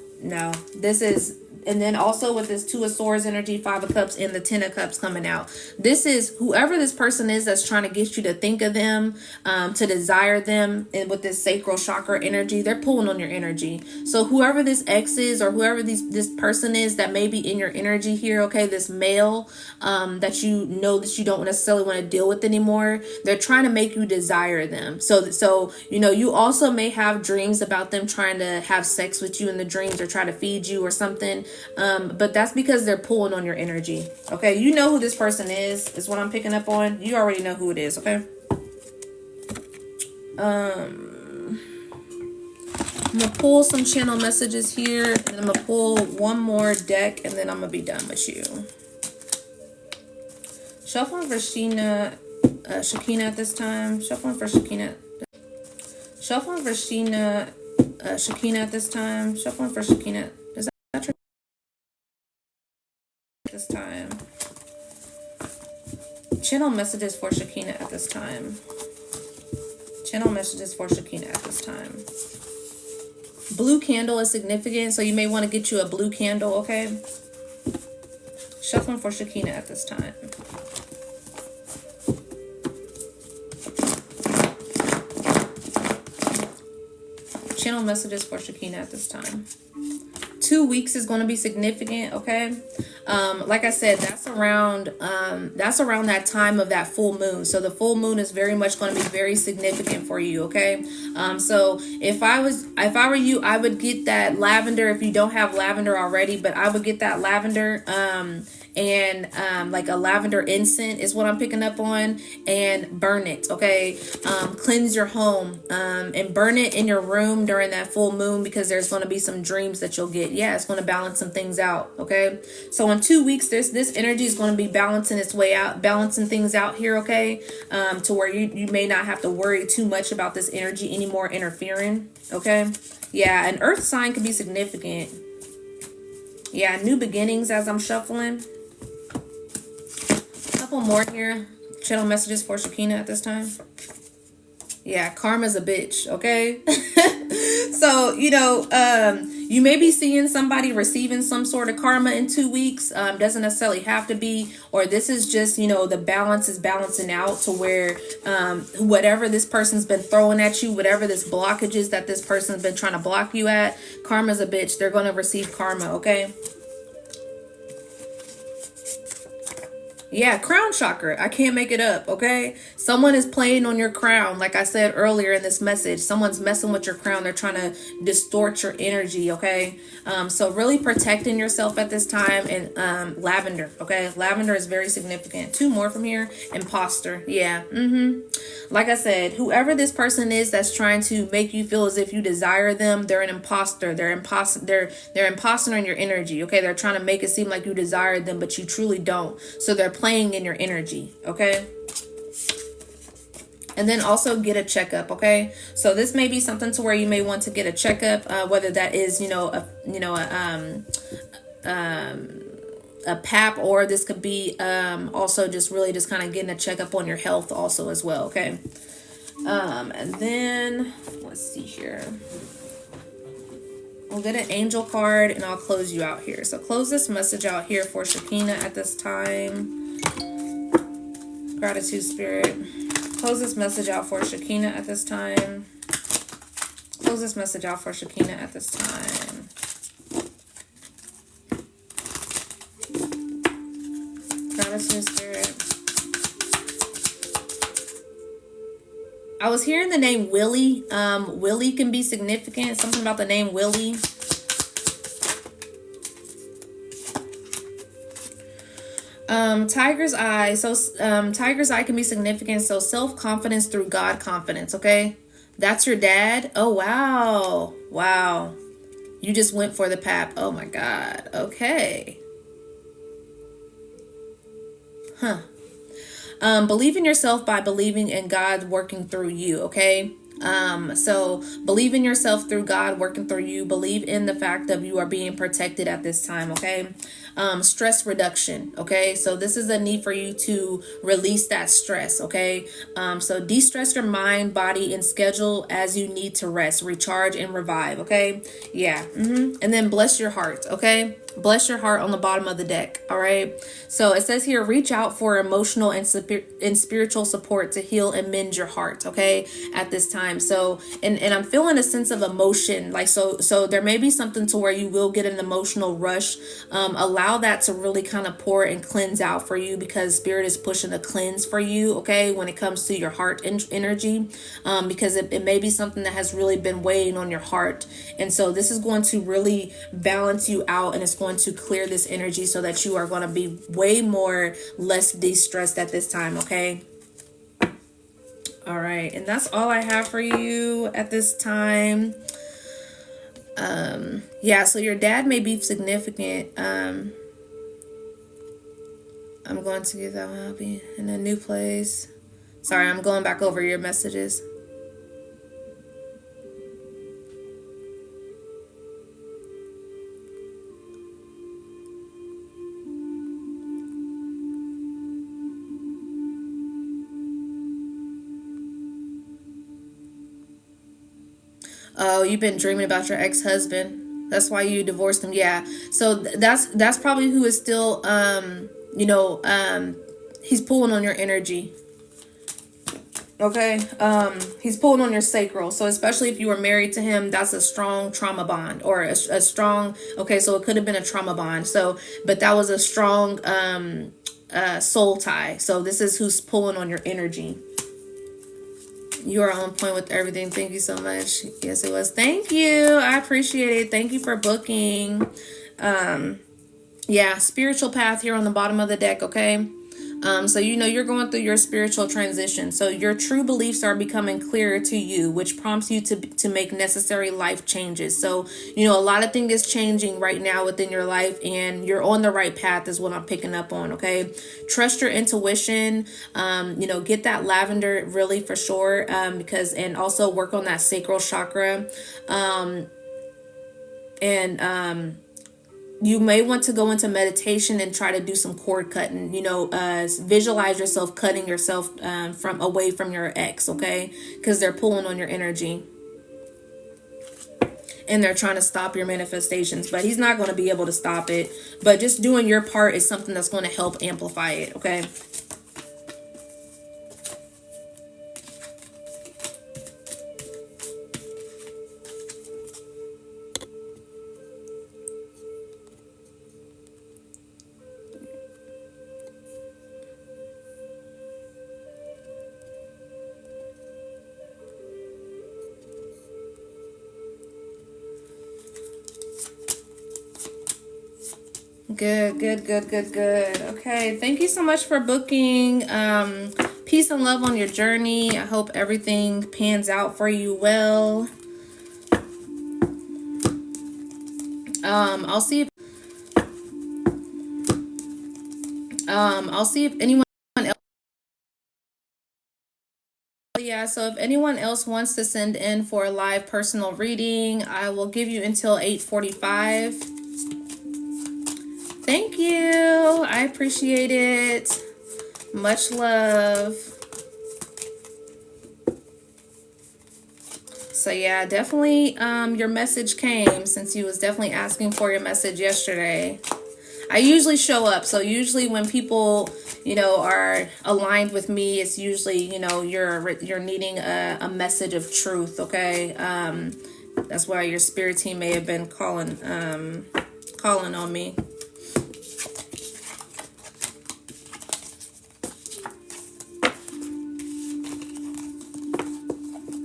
This is And then also with this Two of Swords energy, Five of Cups, and the Ten of Cups coming out. This is whoever this person is that's trying to get you to think of them, to desire them. And with this sacral chakra energy, they're pulling on your energy. So whoever this ex is, or whoever this person is that may be in your energy here, okay, this male that you know that you don't necessarily want to deal with anymore, they're trying to make you desire them. So you know, you also may have dreams about them trying to have sex with you in the dreams, or try to feed you or something. But that's because they're pulling on your energy. Okay, you know who this person is what I'm picking up on. You already know who it is. Okay. I'm gonna pull some channel messages here, and I'm gonna pull one more deck, and then I'm gonna be done with you. Shuffling for Shakina at this time. Shuffling for Shakina. Shuffling for Shakina at this time. Shuffling for Shakina. Is that true? This time. Channel messages for Shakina at this time. Channel messages for Shakina at this time. Blue candle is significant, so you may want to get you a blue candle, okay? Shuffling for Shakina at this time. Channel messages for Shakina at this time. 2 weeks is going to be significant, okay? Like I said, that's around that time of that full moon. So the full moon is very much going to be very significant for you, okay? So if I were you, I would get that lavender if you don't have lavender already, but I would get that lavender and like a lavender incense is what I'm picking up on, and burn it, okay? Cleanse your home and burn it in your room during that full moon, because there's going to be some dreams that you'll get. Yeah, it's going to balance some things out, okay? So in 2 weeks, this energy is going to be balancing its way out, balancing things out here, okay? To where you may not have to worry too much about this energy anymore interfering, okay? Yeah, an earth sign could be significant. Yeah, new beginnings as I'm shuffling. Couple more here. Channel messages for Shakina at this time. Yeah, karma's a bitch, okay? So, you know, you may be seeing somebody receiving some sort of karma in 2 weeks. Doesn't necessarily have to be, or this is just, you know, the balance is balancing out to where whatever this person's been throwing at you, whatever this blockage is that this person's been trying to block you at, karma's a bitch. They're going to receive karma, okay? Yeah, crown chakra. I can't make it up, okay? Someone is playing on your crown. Like I said earlier in this message, someone's messing with your crown. They're trying to distort your energy, okay? So really protecting yourself at this time. And lavender, okay? Lavender is very significant. 2 more from here. Imposter. Yeah. Like I said, whoever this person is that's trying to make you feel as if you desire them, they're an imposter. They're imposter in your energy, okay? They're trying to make it seem like you desire them, but you truly don't. So they're playing in your energy, okay? And then also get a checkup, okay? So this may be something to where you may want to get a checkup, whether that is, a PAP, or this could be also just really just kind of getting a checkup on your health also as well, okay? And then let's see here. We'll get an angel card and I'll close you out here. So close this message out here for Shakina at this time. Gratitude, Spirit. Close this message out for Shakina at this time. Close this message out for Shakina at this time. Gratitude, Spirit. I was hearing the name Willie. Willie can be significant. Something about the name Willie. Tiger's eye. So tiger's eye can be significant. So self-confidence through God confidence, okay? That's your dad. Oh, wow. Wow. You just went for the pap. Oh my God. Okay. Huh. Believe in yourself by believing in God working through you, okay? So believe in yourself through God working through you. Believe in the fact that you are being protected at this time, okay? Stress reduction, okay? So this is a need for you to release that stress, okay? So de-stress your mind, body, and schedule as you need to rest, recharge, and revive, okay? Yeah. And then bless your heart, okay? Bless your heart on the bottom of the deck. All right. So it says here, reach out for emotional and spiritual support to heal and mend your heart. Okay. At this time. So, and I'm feeling a sense of emotion. Like, so there may be something to where you will get an emotional rush. Allow that to really kind of pour and cleanse out for you, because Spirit is pushing a cleanse for you. Okay. When it comes to your heart energy, because it may be something that has really been weighing on your heart. And so this is going to really balance you out, and it's going to clear this energy so that you are going to be way more less de-stressed at this time. Okay. All right. And that's all I have for you at this time. Yeah, so your dad may be significant. I'm going to give that one. I'll be in a new place. Sorry, I'm going back over your messages. Oh, you've been dreaming about your ex-husband. That's why you divorced him. Yeah. So that's probably who is still, he's pulling on your energy. Okay. He's pulling on your sacral. So especially if you were married to him, that's a strong trauma bond, or a strong, okay. So it could have been a trauma bond. So, but that was a strong, soul tie. So this is who's pulling on your energy. You are on point with everything. Thank you so much. Yes, it was. Thank you. I appreciate it. Thank you for booking. Yeah, spiritual path here on the bottom of the deck, okay? So you're going through your spiritual transition. So your true beliefs are becoming clearer to you, which prompts you to make necessary life changes. So, a lot of things is changing right now within your life, and you're on the right path is what I'm picking up on, okay? Trust your intuition, get that lavender really for sure, and also work on that sacral chakra. You may want to go into meditation and try to do some cord cutting. Visualize yourself cutting yourself from away from your ex, okay? Because they're pulling on your energy, and they're trying to stop your manifestations. But he's not going to be able to stop it. But just doing your part is something that's going to help amplify it, okay? Good. Okay, thank you so much for booking. Peace and love on your journey. I hope everything pans out for you well. I'll see if anyone else. Yeah, so if anyone else wants to send in for a live personal reading, I will give you until 8:45. Thank you. I appreciate it. Much love. So yeah, definitely your message came, since you was definitely asking for your message yesterday. I usually show up. So usually when people, are aligned with me, it's usually, you're needing a message of truth, okay? That's why your spirit team may have been calling on me.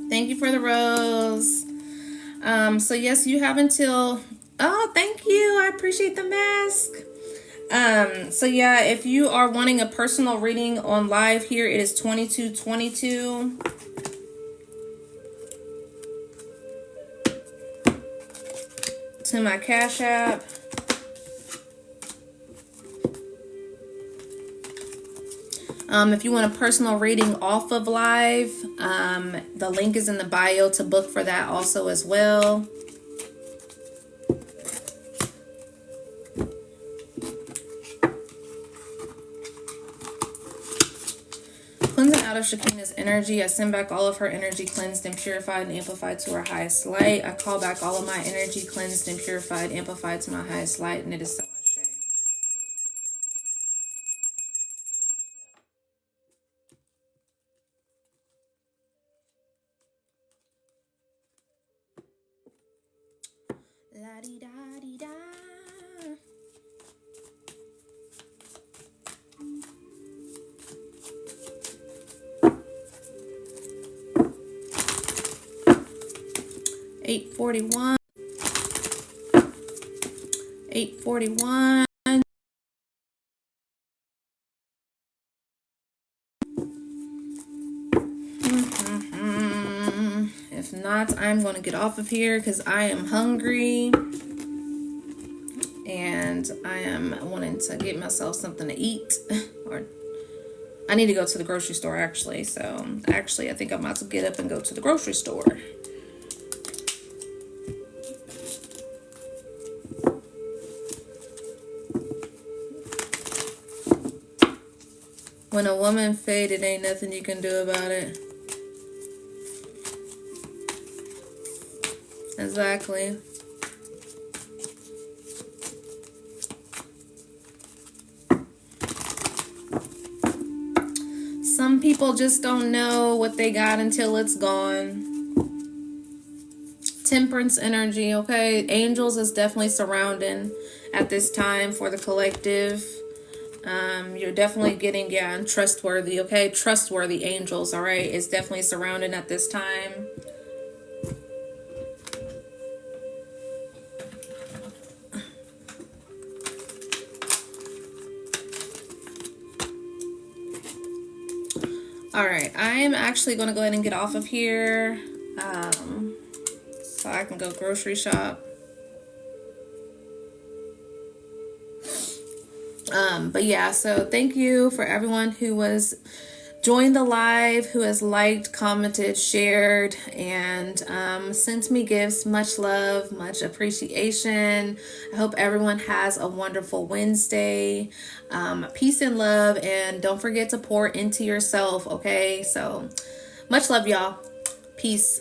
Thank you for the rose. So yes, you have until, oh, thank you. I appreciate the mask. So yeah, if you are wanting a personal reading on live here, it is 2222. To my Cash App. If you want a personal reading off of live, the link is in the bio to book for that also as well. Cleansing out out of Shakina's energy. I send back all of her energy cleansed and purified and amplified to her highest light. I call back all of my energy cleansed and purified, amplified to my highest light, and it is so. La-di-da-di-da. 841. 841. If not, I'm going to get off of here because I am hungry. And I am wanting to get myself something to eat. Or I need to go to the grocery store, actually. So, actually, I think I'm about to get up and go to the grocery store. When a woman faded, ain't nothing you can do about it. Exactly. Some people just don't know what they got until it's gone. Temperance energy, okay? Angels is definitely surrounding at this time for the collective. You're definitely getting, trustworthy, okay? Trustworthy angels, all right? It's definitely surrounding at this time. All right, I am actually going to go ahead and get off of here so I can go grocery shop. But yeah, so thank you for everyone who was joined the live, who has liked, commented, shared, and sent me gifts. Much love, much appreciation. I hope everyone has a wonderful Wednesday. Peace and love, and don't forget to pour into yourself, okay? So much love, y'all. Peace.